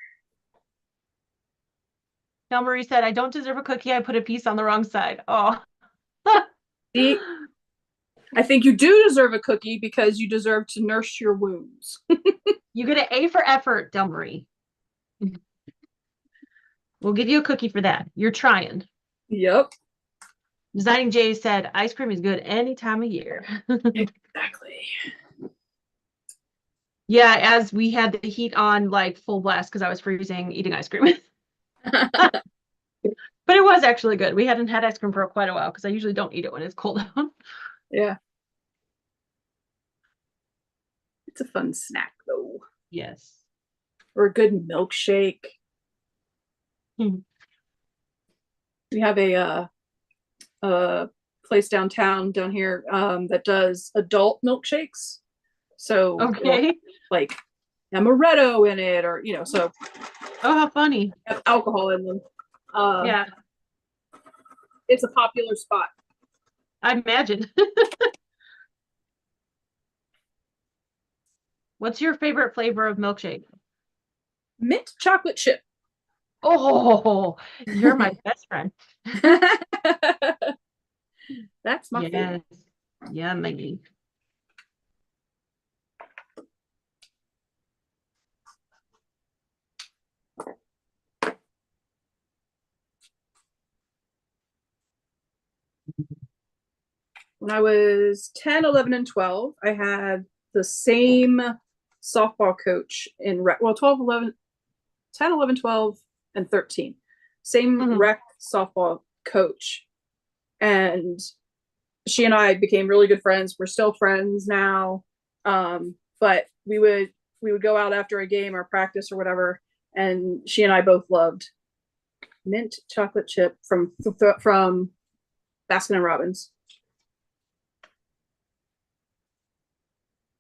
S2: Now Marie said, I don't deserve a cookie. I put a piece on the wrong side. Oh.
S1: See, I think you do deserve a cookie because you deserve to nurse your wounds.
S2: You get an A for effort, Del Marie. We'll give you a cookie for that. You're trying.
S1: Yep.
S2: Designing Jay said, ice cream is good any time of year.
S1: Exactly.
S2: Yeah, as we had the heat on like full blast because I was freezing eating ice cream. But it was actually good. We hadn't had ice cream for quite a while because I usually don't eat it when it's cold out.
S1: Yeah. It's a fun snack though.
S2: Yes.
S1: Or a good milkshake.
S2: Hmm.
S1: We have a place down here that does adult milkshakes. So
S2: okay,
S1: like amaretto in it, or so.
S2: Oh, how funny!
S1: Have alcohol in them.
S2: Yeah,
S1: it's a popular spot.
S2: I imagine. What's your favorite flavor of milkshake?
S1: Mint chocolate chip.
S2: Oh, you're my best friend.
S1: That's my favorite.
S2: Yeah, Maggie.
S1: When I was 10, 11, and 12, I had the same softball coach in 12, 11, 10, 11, 12, and 13. Same rec softball coach. And she and I became really good friends. We're still friends now. But we would go out after a game or practice or whatever, and she and I both loved mint chocolate chip from Baskin and Robbins.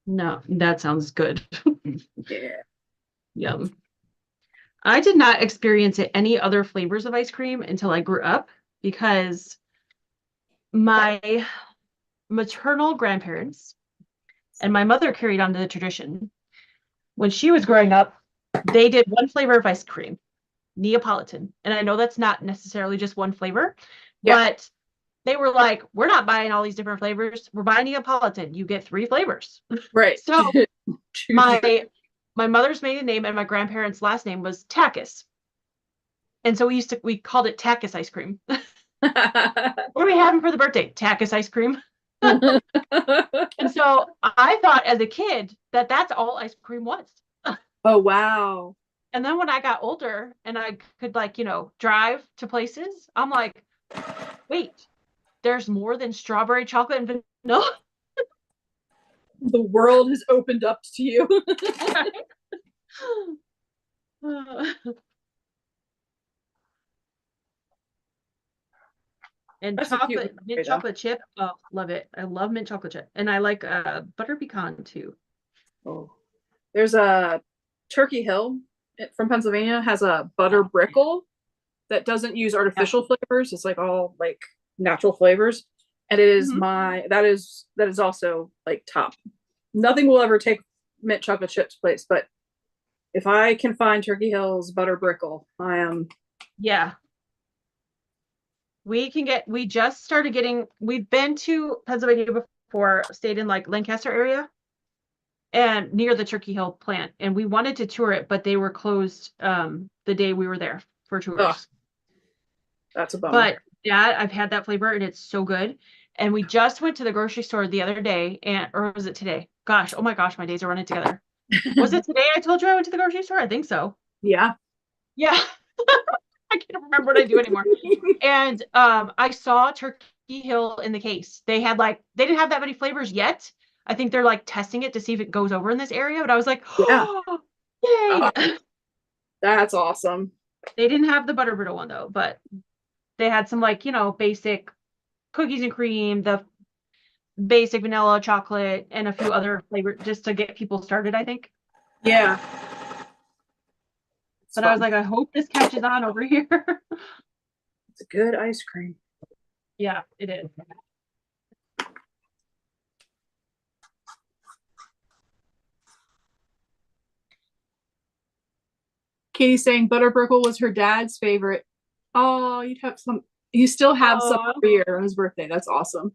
S2: No, that sounds good.
S1: Yeah.
S2: Yum. I did not experience any other flavors of ice cream until I grew up because my maternal grandparents and my mother carried on to the tradition. When she was growing up, they did one flavor of ice cream, Neapolitan. And I know that's not necessarily just one flavor, but they were like, we're not buying all these different flavors. We're buying Neapolitan. You get 3 flavors.
S1: Right.
S2: So
S1: Choose your.
S2: my mother's maiden name and my grandparents' last name was Takis. And so we called it Takis ice cream. What are we having for the birthday? Takis ice cream. And so I thought as a kid that that's all ice cream was.
S1: Oh, wow.
S2: And then when I got older and I could like, drive to places, I'm like, wait, there's more than strawberry chocolate and vanilla.
S1: The world has opened up to you.
S2: And
S1: That's a cute
S2: chocolate, mint
S1: memory, though.
S2: chocolate chip. Oh, love it. I love mint chocolate chip. And I like butter pecan too.
S1: Oh. There's a Turkey Hill from Pennsylvania has a butter
S2: Yeah.
S1: brickle that doesn't use
S2: Yeah.
S1: artificial flavors. It's like all like natural flavors. And it is
S2: Mhm.
S1: that is also like top. Nothing will ever take mint chocolate chips place, but if I can find Turkey Hill's butter brickle, I am.
S2: Yeah. We just started getting, we've been to Pennsylvania before, stayed in like Lancaster area and near the Turkey Hill plant. And we wanted to tour it, but they were closed the day we were there for
S1: Oh,
S2: tours.
S1: that's a bummer.
S2: But yeah, I've had that flavor and it's so good. And we just went to the grocery store the other day, or was it today? Gosh, oh my gosh, my days are running together. Was it today I told you I went to the grocery store? I think so.
S1: Yeah.
S2: Yeah. I can't remember what I do anymore. And I saw Turkey Hill in the case. They didn't have that many flavors yet. I think they're like testing it to see if it goes over in this area. But I was like,
S1: Yeah.
S2: oh,
S1: Oh,
S2: yay.
S1: that's awesome.
S2: They didn't have the butter brittle one though, but they had some like, basic cookies and cream, the basic vanilla chocolate, and a few other flavors just to get people started, I think.
S1: Yeah. It's
S2: But I was
S1: fun.
S2: like, I hope this catches on over here.
S1: It's a good ice cream.
S2: Yeah, it is.
S1: Katie's saying butter brickle was her dad's favorite. Oh, you still have some
S2: Oh,
S1: for year on his birthday. That's awesome.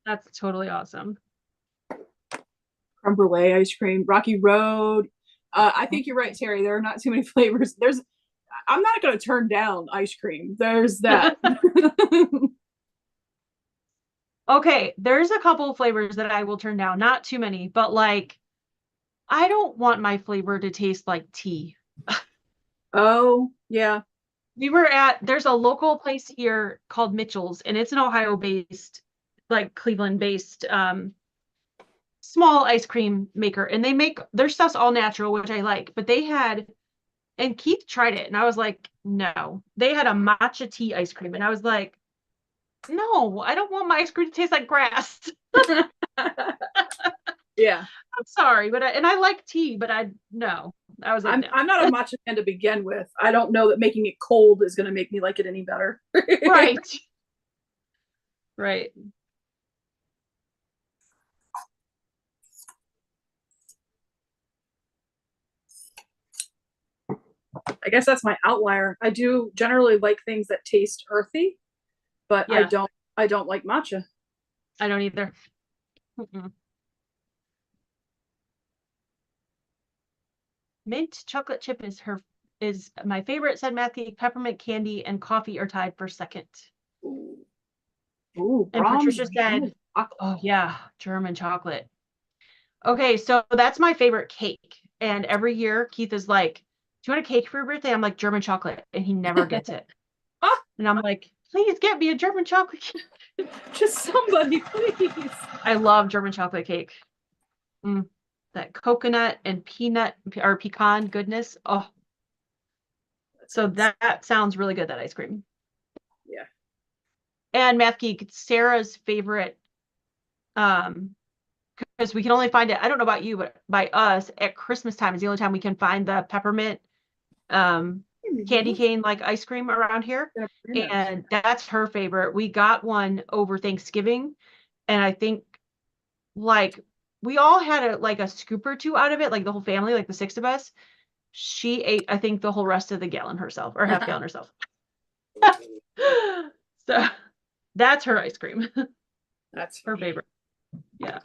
S2: that's totally awesome.
S1: Creme brulee ice cream, Rocky Road. I think you're right, Terry. There are not too many flavors. I'm not going to turn down ice cream. There's that.
S2: Okay, there's a couple of flavors that I will turn down. Not too many, but like I don't want my flavor to taste like tea.
S1: Oh, yeah.
S2: There's a local place here called Mitchell's, and it's an Ohio-based, like Cleveland-based small ice cream maker. And their stuff's all natural, which I like, but and Keith tried it, and I was like, no. They had a matcha tea ice cream, and I was like, no, I don't want my ice cream to taste like grass.
S1: Yeah.
S2: I'm sorry, but I like tea, but no. I was like, no.
S1: I'm not a matcha fan to begin with. I don't know that making it cold is going to make me like it any better.
S2: Right. Right.
S1: I guess that's my outlier. I do generally like things that taste earthy, but
S2: Yeah,
S1: I don't like matcha.
S2: I don't either. Mm-mm. Mint chocolate chip is my favorite, said Matthew. Peppermint candy and coffee are tied for second.
S1: Ooh, ooh,
S2: And
S1: Brahms.
S2: Patricia said, oh yeah, German chocolate. Okay, so that's my favorite cake. And every year Keith is like, do you want a cake for your birthday? I'm like, German chocolate. And he never gets it.
S1: Ah,
S2: And I'm like, please get me a German chocolate cake.
S1: just somebody, please.
S2: I love German chocolate cake. Mm, that coconut and peanut or pecan goodness. Oh, so that sounds really good, that ice cream.
S1: Yeah.
S2: And Math Geek, Sarah's favorite, because we can only find it, I don't know about you, but by us at Christmas time is the only time we can find the peppermint candy cane like ice cream around here. And that's her favorite. We got one over Thanksgiving, and I think like we all had a scoop or two out of it, like the whole family, like the 6 of us. She ate, I think, the whole rest of the gallon herself, or half gallon herself. So That's her ice cream.
S1: That's
S2: Her
S1: funny.
S2: favorite. Yeah.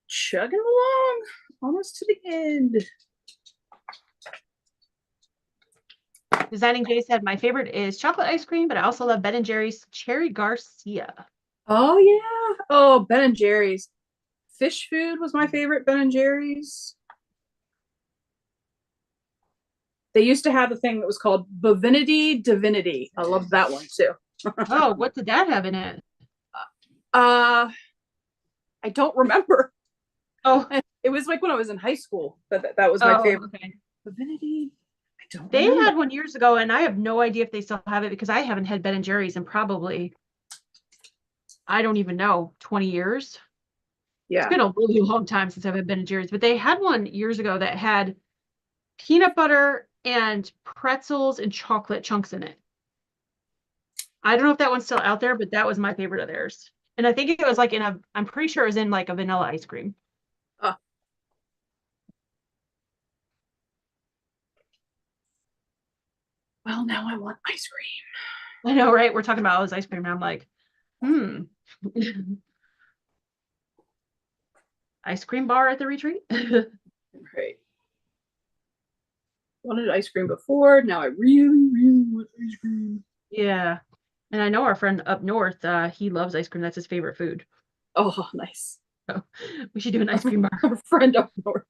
S1: Chugging along, almost to the end.
S2: Designing Jay said, my favorite is chocolate ice cream, but I also love Ben and Jerry's Cherry Garcia.
S1: Oh yeah. Oh, Ben and Jerry's. Fish food was my favorite Ben and Jerry's. They used to have a thing that was called Bovinity Divinity. I loved that one too.
S2: Oh, what did that have in it?
S1: I don't remember.
S2: Oh,
S1: It was like when I was in high school. That was my
S2: oh,
S1: favorite.
S2: okay.
S1: Divinity. I don't
S2: They
S1: remember.
S2: had one years ago, and I have no idea if they still have it because I haven't had Ben and Jerry's in probably, I don't even know, 20 years. It's
S1: Yeah.
S2: been a really long time since I've had Ben and Jerry's, but they had one years ago that had peanut butter and pretzels and chocolate chunks in it. I don't know if that one's still out there, but that was my favorite of theirs. And I think it was like I'm pretty sure it was in like a vanilla ice cream.
S1: Uh, well, now I want ice cream.
S2: I know, right? We're talking about all this ice cream, and I'm like, hmm. Ice cream bar at the retreat?
S1: Right. Wanted ice cream before. Now I really, really want ice cream.
S2: Yeah. And I know our friend up north, he loves ice cream. That's his favorite food.
S1: Oh, nice.
S2: So we should do an ice cream bar.
S1: Our friend up north.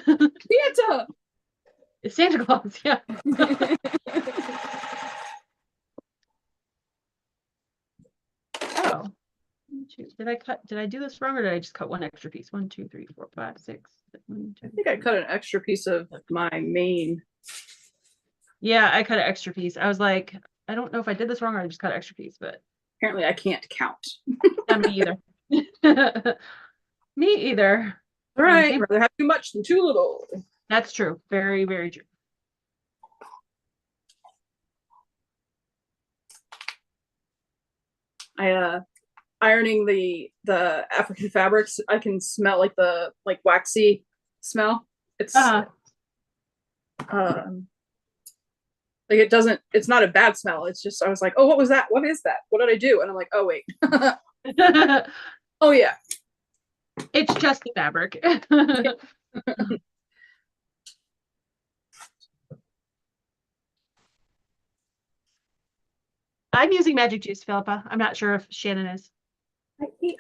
S1: Santa.
S2: It's Santa Claus, yeah. Oh. Did I do this wrong or did I just cut one extra piece? 1, 2, 3, 4, 5, 6. 1, 2,
S1: I think I cut an extra piece of my main.
S2: Yeah, I cut an extra piece. I was like, I don't know if I did this wrong or I just cut an extra piece, but
S1: Apparently I can't count.
S2: me either. Me either.
S1: All right, rather have too much than too little.
S2: That's true. Very, very true.
S1: Ironing the African fabrics, I can smell like the waxy smell. It's like it's not a bad smell. It's just I was like, oh, what was that? What is that? What did I do? And I'm like, oh wait. Oh yeah.
S2: It's just the fabric. I'm using magic juice, Philippa. I'm not sure if Shannon is.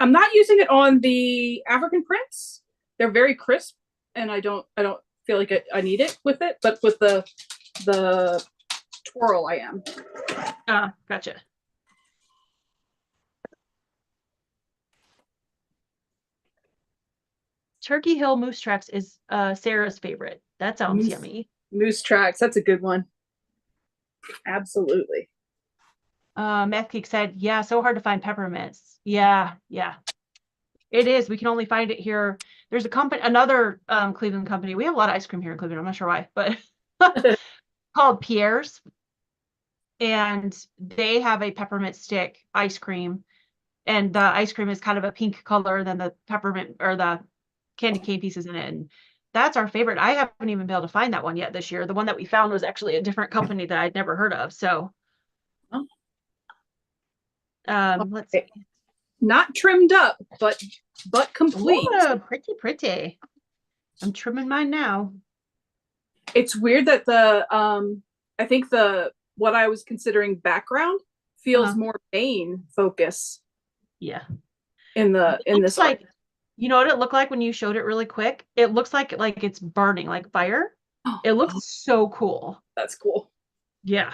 S1: I'm not using it on the African prints. They're very crisp, and I don't feel like I need it with it. But with the twirl, I am.
S2: Gotcha. Turkey Hill Moose Tracks is Sarah's favorite. That sounds yummy.
S1: Moose Tracks, that's a good one. Absolutely.
S2: Math Geek said, yeah, so hard to find peppermints. Yeah. It is. We can only find it here. There's a company, another Cleveland company. We have a lot of ice cream here in Cleveland. I'm not sure why, but called Pierre's. And they have a peppermint stick ice cream. And the ice cream is kind of a pink color than the peppermint or the candy cane pieces in it. And that's our favorite. I haven't even been able to find that one yet this year. The one that we found was actually a different company that I'd never heard of. So let's see.
S1: Not trimmed up, but complete.
S2: Oh, pretty. I'm trimming mine now.
S1: It's weird that I think what I was considering background feels more main focus.
S2: Yeah.
S1: In this
S2: like art. You know what it looked like when you showed it really quick? It looks like it's burning like fire. It looks so cool.
S1: That's cool.
S2: Yeah.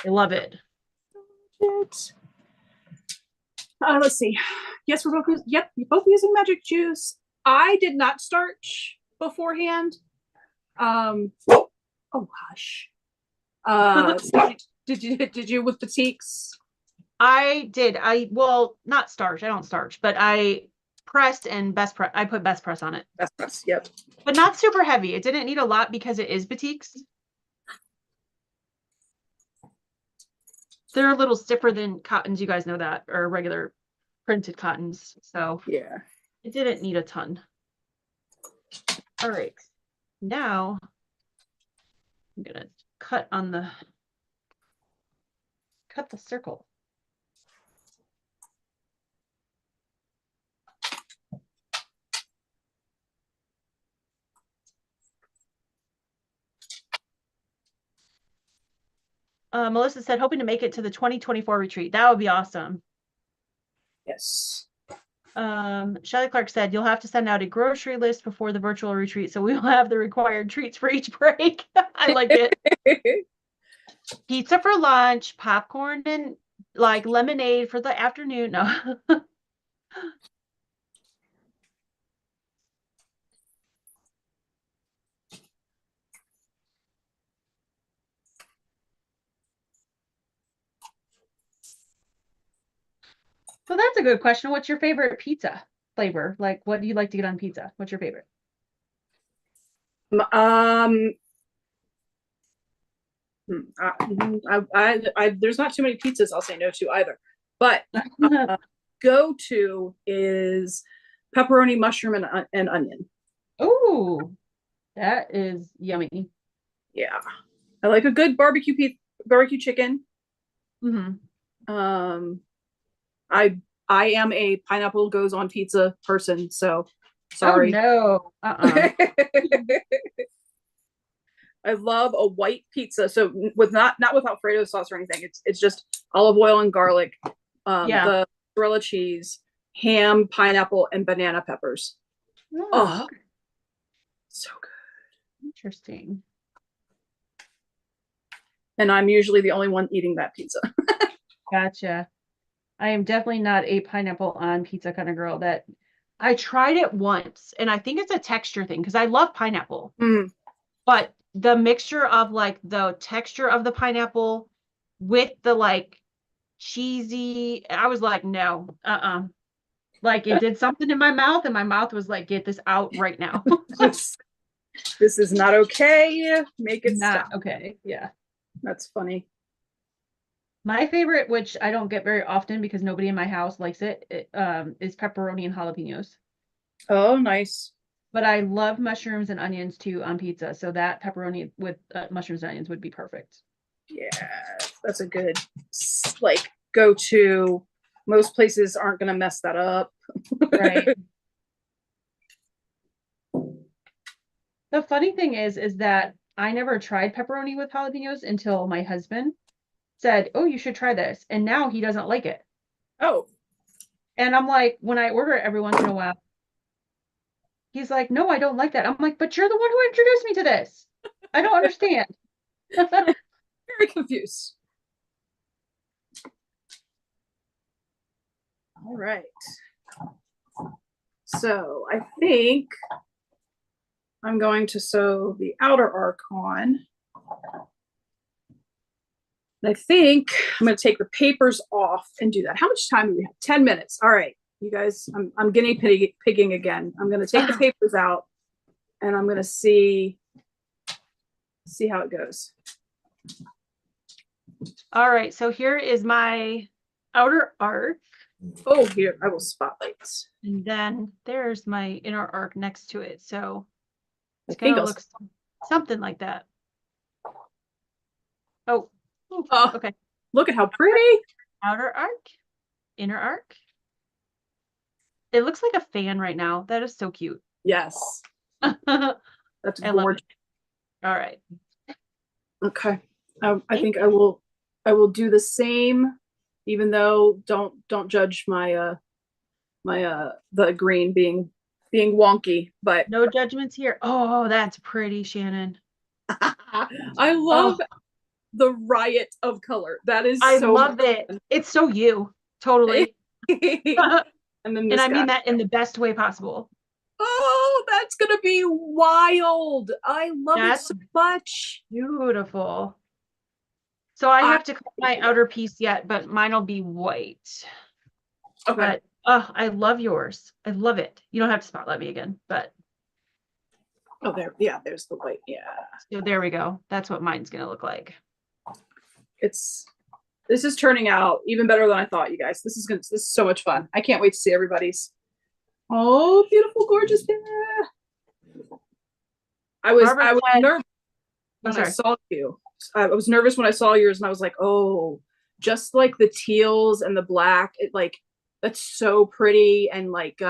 S2: I love it.
S1: Let's see. Yes, we're both using magic juice. I did not starch beforehand. Oh hush. So did you with batiks?
S2: I did. Well, not starch. I don't starch, but I pressed and best press. I put best press on it.
S1: Best press. Yep.
S2: But not super heavy. It didn't need a lot because it is batiks. They're a little stiffer than cottons, you guys know that, or regular printed cottons. So
S1: yeah,
S2: it didn't need a ton. All right. Now I'm gonna cut the circle. Melissa said, hoping to make it to the 2024 retreat. That would be awesome.
S1: yes.
S2: Shelly Clark said, you'll have to send out a grocery list before the virtual retreat, so we will have the required treats for each break. I like it. Pizza for lunch, popcorn and like lemonade for the afternoon. No. So that's a good question. What's your favorite pizza flavor? Like, what do you like to get on pizza? What's your favorite?
S1: There's not too many pizzas I'll say no to either, but go to is pepperoni, mushroom, and onion.
S2: Oh, that is yummy.
S1: Yeah, I like a good barbecue chicken.
S2: Mm-hmm.
S1: I am a pineapple goes on pizza person, so sorry.
S2: Oh no.
S1: I love a white pizza. So with not with Alfredo sauce or anything. It's just olive oil and garlic,
S2: Yeah.
S1: the mozzarella cheese, ham, pineapple, and banana peppers. Oh,
S2: Okay.
S1: so good.
S2: Interesting.
S1: And I'm usually the only one eating that pizza.
S2: Gotcha. I am definitely not a pineapple on pizza kind of girl. That I tried it once, and I think it's a texture thing because I love pineapple.
S1: Mm.
S2: But the mixture of like the texture of the pineapple with the like cheesy, I was like, no, like it did something in my mouth, and my mouth was like, get this out right now.
S1: This is not okay. Make it
S2: Not
S1: stop.
S2: okay. Yeah.
S1: That's funny.
S2: My favorite, which I don't get very often because nobody in my house likes it, is pepperoni and jalapenos.
S1: Oh, nice.
S2: But I love mushrooms and onions too on pizza. So that pepperoni with mushrooms and onions would be perfect.
S1: Yeah, that's a good like go to. Most places aren't going to mess that up.
S2: Right. The funny thing is that I never tried pepperoni with jalapenos until my husband said, "Oh, you should try this," and now he doesn't like it.
S1: Oh,
S2: and I'm like, when I order it every once in a while, he's like, "No, I don't like that." I'm like, "But you're the one who introduced me to this. I don't understand."
S1: very confused. All right. So I think I'm going to sew the outer arc on. I think I'm going to take the papers off and do that. How much time do we have? 10 minutes. All right, you guys, I'm guinea pigging again. I'm going to take the papers out and I'm going to see how it goes.
S2: All right, so here is my outer arc.
S1: Oh, here, I will spotlight.
S2: And then there's my inner arc next to it. So it's
S1: I
S2: going to look something like that. Oh, okay.
S1: Look at how pretty.
S2: Outer arc, inner arc. It looks like a fan right now. That is so cute.
S1: Yes. That's gorgeous.
S2: All right.
S1: Okay. I think I will do the same, even though don't judge my the green being wonky, but
S2: no judgments here. Oh, that's pretty, Shannon.
S1: I love the riot of color. That is
S2: I
S1: so
S2: love it. It's so you. Totally.
S1: And then
S2: and I mean that in the best way possible.
S1: Oh, That's gonna be wild. I love it
S2: That's
S1: so much.
S2: beautiful. So I
S1: I
S2: have to cut my outer piece yet, but mine will be white.
S1: okay.
S2: But oh, I love yours. I love it. You don't have to spotlight me again, but
S1: Oh, there. Yeah, there's the white. Yeah,
S2: so there we go. That's what mine's gonna look like.
S1: it's this is turning out even better than I thought, you guys. This is so much fun. I can't wait to see everybody's. Oh, beautiful, gorgeous.
S2: Barbara
S1: I was
S2: said,
S1: nervous
S2: oh,
S1: when I
S2: sorry.
S1: saw you. I was nervous when I saw yours, and I was like, oh, just like the teals and the black. It like that's so pretty and like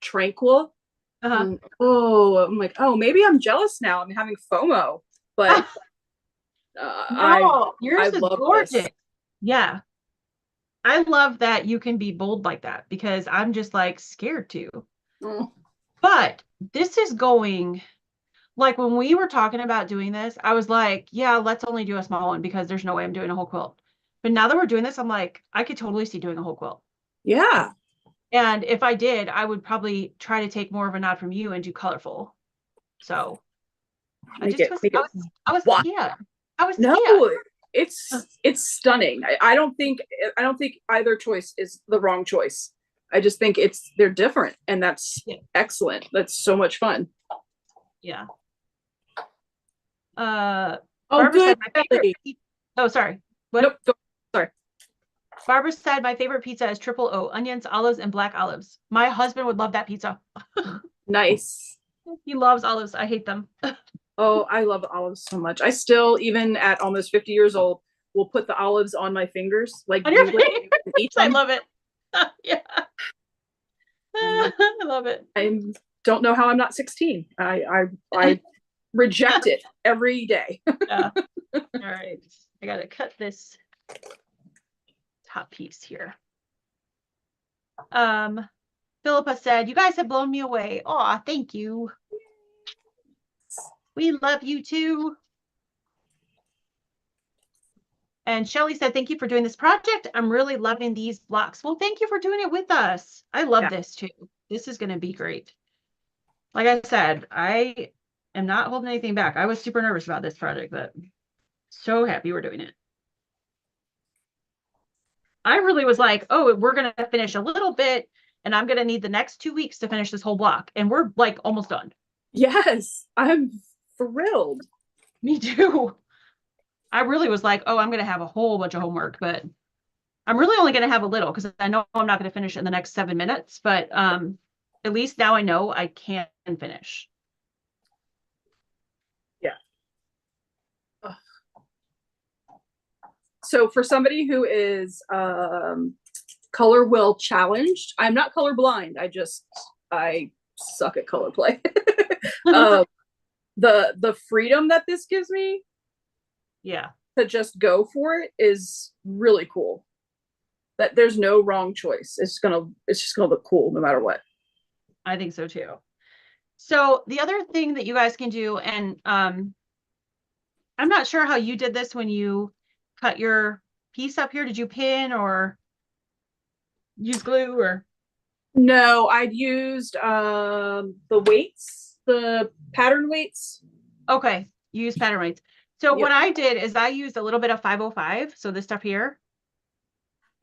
S1: tranquil.
S2: Uh-huh.
S1: Oh, I'm like, oh, maybe I'm jealous now. I'm having FOMO, but
S2: No,
S1: I
S2: yours is
S1: love
S2: gorgeous.
S1: this.
S2: Yeah. I love that you can be bold like that because I'm just like scared to.
S1: Oh,
S2: But this is going like when we were talking about doing this, I was like, yeah, let's only do a small one because there's no way I'm doing a whole quilt. But now that we're doing this, I'm like, I could totally see doing a whole quilt.
S1: yeah,
S2: And if I did, I would probably try to take more of a nod from you and do colorful. So I just was,
S1: make
S2: I
S1: it.
S2: was, I was
S1: Wow.
S2: scared. I was
S1: No,
S2: scared.
S1: it's stunning. I don't think either choice is the wrong choice. I just think they're different, and that's
S2: Yeah.
S1: excellent. That's so much fun.
S2: Yeah.
S1: Oh,
S2: Barbara
S1: good.
S2: said my favorite. Oh, sorry. What?
S1: Nope. Go, sorry.
S2: Barbara said my favorite pizza is triple O, onions, olives, and black olives. My husband would love that pizza.
S1: Nice.
S2: He loves olives. I hate them.
S1: Oh, I love olives so much. I still, even at almost 50 years old, will put the olives on my fingers, like
S2: On your
S1: bootleg,
S2: fingers.
S1: and eat
S2: I
S1: them.
S2: love it. Yeah. I love it.
S1: I don't know how I'm not 16. I reject it every day.
S2: Yeah. All right. I gotta cut this top piece here. Philippa said, you guys have blown me away. Aw, thank you. We love you too. And Shelly said, thank you for doing this project. I'm really loving these blocks. Well, thank you for doing it with us. I love
S1: Yeah.
S2: this too. This is going to be great. Like I said, I am not holding anything back. I was super nervous about this project, but so happy we're doing it. I really was like, oh, we're going to finish a little bit and I'm going to need the next 2 weeks to finish this whole block. And we're like almost done.
S1: Yes, I'm thrilled.
S2: Me too. I really was like, oh, I'm going to have a whole bunch of homework, but I'm really only going to have a little because I know I'm not going to finish it in the next 7 minutes, but at least now I know I can finish.
S1: Yeah. Ugh. So for somebody who is color will challenged, I'm not color blind. I suck at color play. The freedom that this gives me,
S2: Yeah,
S1: to just go for it is really cool. That there's no wrong choice. It's just gonna look cool no matter what.
S2: I think so too. So the other thing that you guys can do, and I'm not sure how you did this when you cut your piece up here. Did you pin or use glue or?
S1: No, I'd used the weights, the pattern weights.
S2: Okay, you use pattern weights. So
S1: Yep.
S2: what I did is I used a little bit of 505, so this stuff here,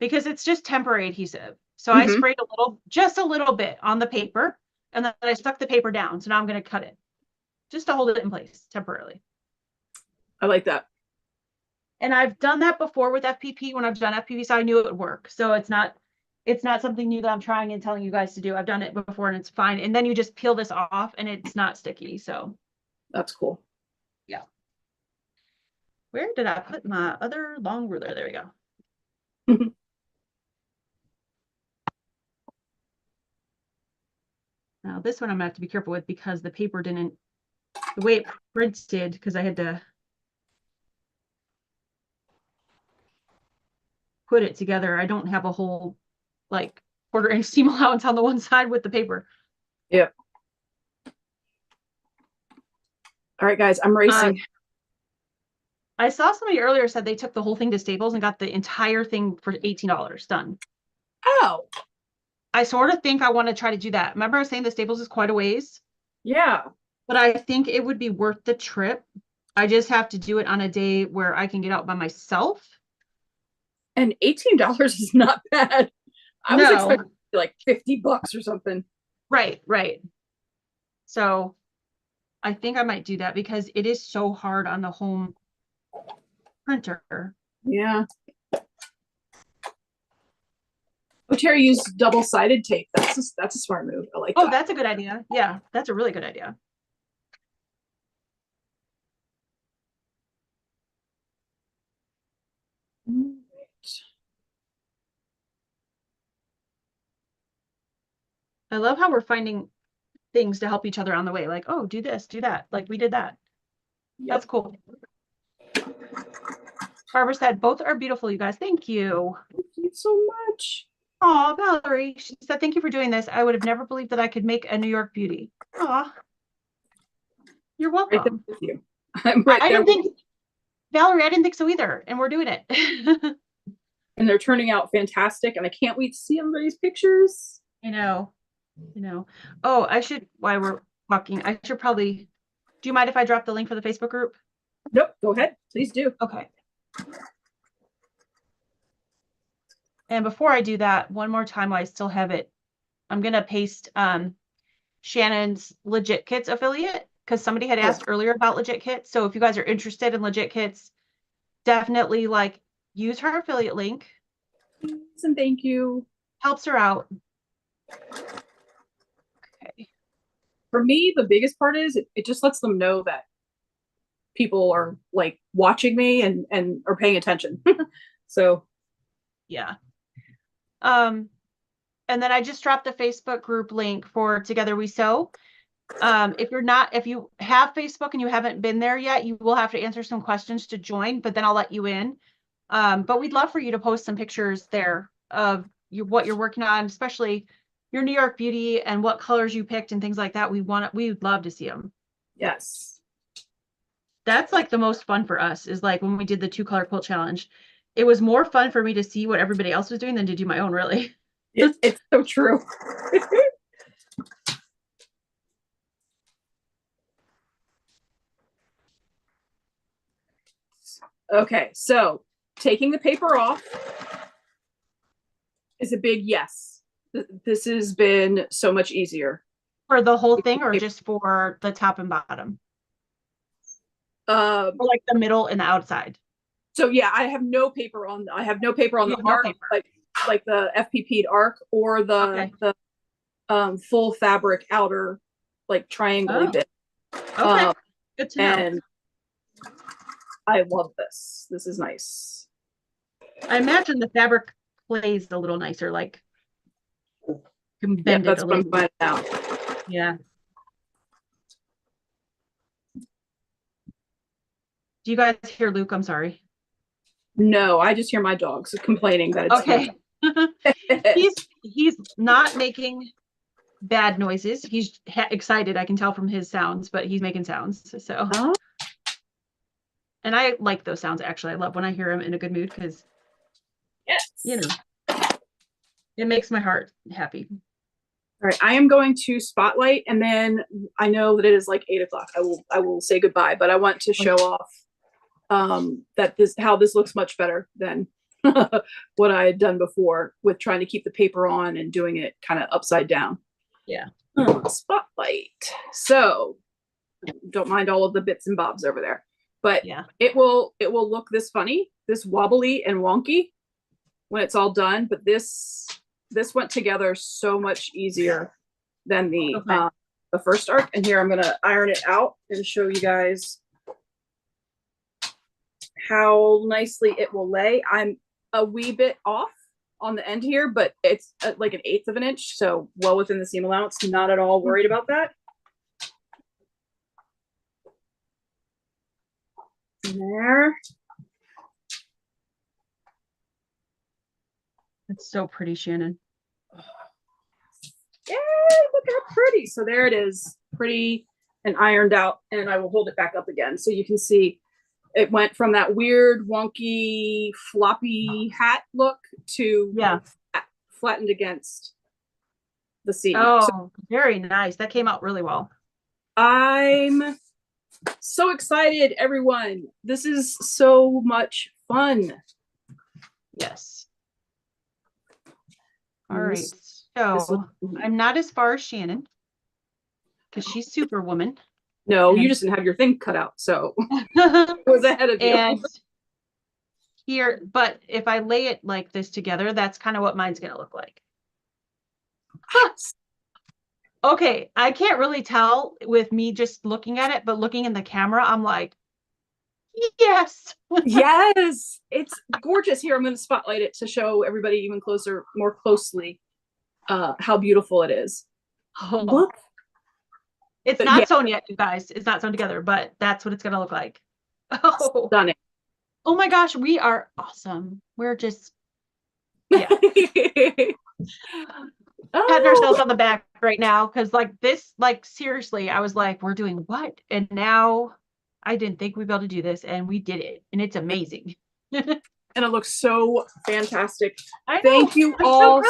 S2: because it's just temporary adhesive. So I
S1: Mm-hmm.
S2: sprayed just a little bit on the paper, and then I stuck the paper down. So now I'm going to cut it just to hold it in place temporarily.
S1: I like that.
S2: And I've done that before with FPP. When I've done FPP, so I knew it would work. So it's not something new that I'm trying and telling you guys to do. I've done it before and it's fine. And then you just peel this off and it's not sticky. So
S1: That's cool.
S2: yeah. Where did I put my other long ruler? There we go. Now this one I'm gonna have to be careful with because the paper didn't, the way it printed, because I had to put it together. I don't have a whole like 1/4 inch seam allowance on the one side with the paper.
S1: Yep. All right, guys, I'm racing.
S2: I saw somebody earlier said they took the whole thing to Staples and got the entire thing for $18 done.
S1: Oh,
S2: I sort of think I want to try to do that. Remember I was saying the Staples is quite a ways?
S1: Yeah.
S2: but I think it would be worth the trip. I just have to do it on a day where I can get out by myself.
S1: And $18 is not bad. I was
S2: No,
S1: expecting like $50 or something.
S2: right, right. So I think I might do that because it is so hard on the home printer.
S1: Yeah. Oh, Terry used double-sided tape. That's a smart move. I like
S2: Oh,
S1: that.
S2: that's a good idea. Yeah, that's a really good idea. I love how we're finding things to help each other on the way. Like, oh, do this, do that. Like we did that. That's
S1: Yep.
S2: cool. Barbara said, both are beautiful, you guys. Thank you.
S1: Thank you so much.
S2: Aw, Valerie. She said, thank you for doing this. I would have never believed that I could make a New York beauty. Aw, you're
S1: Right there
S2: welcome.
S1: with you. I'm right
S2: I
S1: there
S2: didn't
S1: with
S2: think, Valerie, I didn't think so either. And we're doing it.
S1: and they're turning out fantastic. And I can't wait to see everybody's pictures.
S2: You know, you know. Oh, I should, while we're talking, I should probably, do you mind if I drop the link for the Facebook group?
S1: Nope, go ahead. Please do.
S2: Okay. And before I do that, one more time while I still have it, I'm going to paste Shannon's Legit Kits affiliate because somebody had asked earlier about Legit Kits. So if you guys are interested in Legit Kits, definitely like use her affiliate link.
S1: Please and thank you.
S2: Helps her out. Okay.
S1: For me, the biggest part is it just lets them know that people are like watching me and are paying attention. So
S2: Yeah. And then I just dropped the Facebook group link for Together We Sew. If you have Facebook and you haven't been there yet, you will have to answer some questions to join, but then I'll let you in. But we'd love for you to post some pictures there of what you're working on, especially your New York beauty and what colors you picked and things like that. We'd love to see them.
S1: yes.
S2: That's like the most fun for us is like when we did the 2-color quilt challenge. It was more fun for me to see what everybody else was doing than to do my own, really.
S1: It's so true. Okay, so taking the paper off is a big yes. This has been so much easier.
S2: For the whole thing or just for the top and bottom? Or like the middle and the outside?
S1: So yeah, I have no paper on
S2: You
S1: the
S2: have no
S1: arc,
S2: paper.
S1: like the FPP'd arc or
S2: Okay.
S1: the full fabric outer like triangle
S2: Oh,
S1: bit.
S2: okay. Good to know.
S1: And I love this. This is nice.
S2: I imagine the fabric plays a little nicer, like can
S1: Yeah,
S2: bend it
S1: that's
S2: a
S1: what I'm
S2: little.
S1: finding out.
S2: Yeah. Do you guys hear Luke? I'm sorry.
S1: No, I just hear my dogs complaining that it's
S2: Okay. He's not making bad noises. He's excited. I can tell from his sounds, but he's making sounds. So,
S1: Oh,
S2: and I like those sounds actually. I love when I hear him in a good mood because,
S1: yes.
S2: you know, it makes my heart happy.
S1: All right, I am going to spotlight, and then I know that it is like 8 o'clock. I will say goodbye, but I want to show off that how this looks much better than what I had done before with trying to keep the paper on and doing it kind of upside down.
S2: Yeah.
S1: Spotlight. So don't mind all of the bits and bobs over there, but
S2: Yeah.
S1: it will look this funny, this wobbly and wonky when it's all done. But this went together so much easier than the first arc. And here I'm gonna iron it out and show you guys how nicely it will lay. I'm a wee bit off on the end here, but it's like 1/8 of an inch, so well within the seam allowance. Not at all worried about that. There.
S2: It's so pretty, Shannon.
S1: Yay, look how pretty. So there it is, pretty and ironed out, and I will hold it back up again so you can see it went from that weird, wonky, floppy hat look to flattened against the seam.
S2: Oh, so very nice. That came out really well.
S1: I'm so excited, everyone. This is so much fun.
S2: Yes. All right. So I'm not as far as Shannon because she's Superwoman.
S1: No, you just didn't have your thing cut out, so I was ahead of you.
S2: And here, but if I lay it like this together, that's kind of what mine's going to look like. Okay, I can't really tell with me just looking at it, but looking in the camera, I'm like, yes.
S1: Yes, it's gorgeous. Here, I'm going to spotlight it to show everybody even closer, more closely, how beautiful it is.
S2: Oh.
S1: Look.
S2: It's not sewn yet, you guys. It's not sewn together, but that's what it's going to look like. Oh,
S1: stunning.
S2: Oh my gosh, we are awesome. We're just, yeah. Patting ourselves on the back right now because like this, like seriously, I was like, we're doing what? And now I didn't think we'd be able to do this, and we did it, and it's amazing.
S1: And it looks so fantastic.
S2: Thank
S1: you all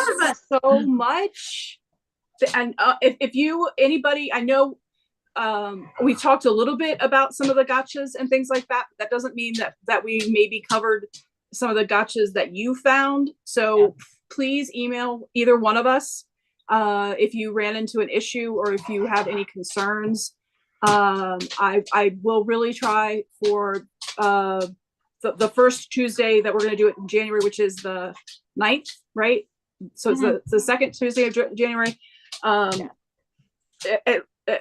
S1: so much. And if you, anybody, I know we talked a little bit about some of the gotchas and things like that. That doesn't mean that we maybe covered some of the gotchas that you found. So please email either one of us if you ran into an issue or if you have any concerns. I will really try for the first Tuesday that we're going to do it in January, which is the 9th, right? So it's the second Tuesday of January.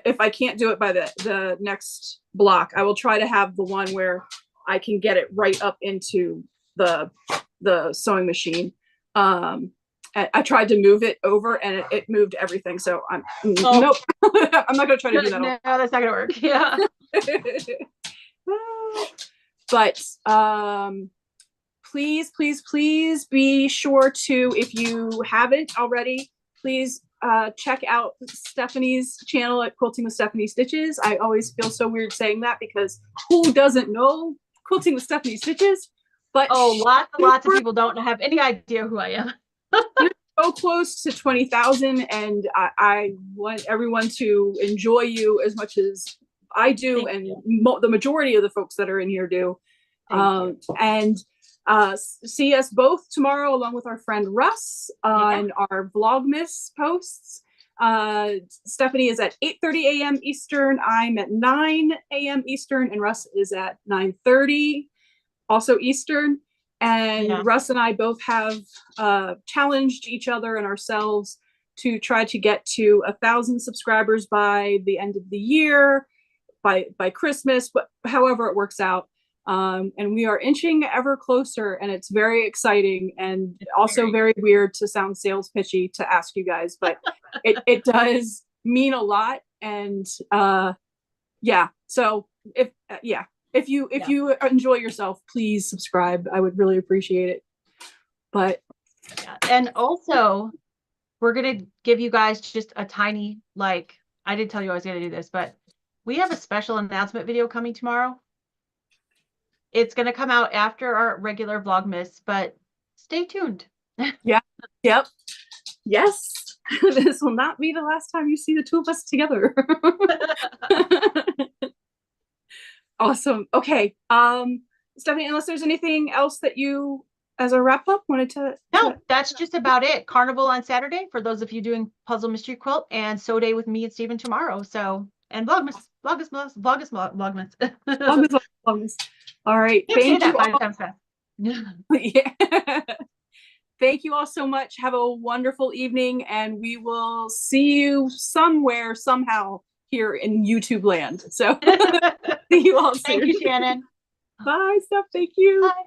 S1: If I can't do it by the next block, I will try to have the one where I can get it right up into the sewing machine. I tried to move it over and it moved everything. So nope. I'm not gonna try to do that.
S2: No, that's not gonna work. Yeah.
S1: But please be sure to, if you haven't already, please check out Stephanie's channel at Quilting with Stephanie Stitches. I always feel so weird saying that because who doesn't know Quilting with Stephanie Stitches? But
S2: lots of people don't have any idea who I am.
S1: You're so close to 20,000, and I want everyone to enjoy you as much as I do, the majority of the folks that are in here do. And see us both tomorrow along with our friend Russ on our Vlogmas posts. Stephanie is at 8:30 a.m. Eastern. I'm at 9 a.m. Eastern, and Russ is at 9:30 also Eastern. And Russ and I both have challenged each other and ourselves to try to get to 1,000 subscribers by the end of the year, by Christmas, but however it works out. And we are inching ever closer, and it's very exciting and also very weird to sound sales pitchy to ask you guys, but it does mean a lot. And so if you enjoy yourself, please subscribe. I would really appreciate it. But
S2: and also we're gonna give you guys just a tiny, like, I didn't tell you I was gonna do this, but we have a special announcement video coming tomorrow. It's going to come out after our regular Vlogmas, but stay tuned.
S1: Yes. This will not be the last time you see the two of us together. Awesome. Okay. Stephanie, unless there's anything else that you, as a wrap up, wanted to...
S2: No, that's just about it. Carnival on Saturday for those of you doing Puzzle Mystery Quilt, and Sew Day with me and Stephen tomorrow. So, and Vlogmas.
S1: All right. Thank you all. Thank you all so much. Have a wonderful evening, and we will see you somewhere, somehow, here in YouTube land. So see you all soon.
S2: Thank you, Shannon.
S1: Bye, Steph. Thank you.
S2: Bye.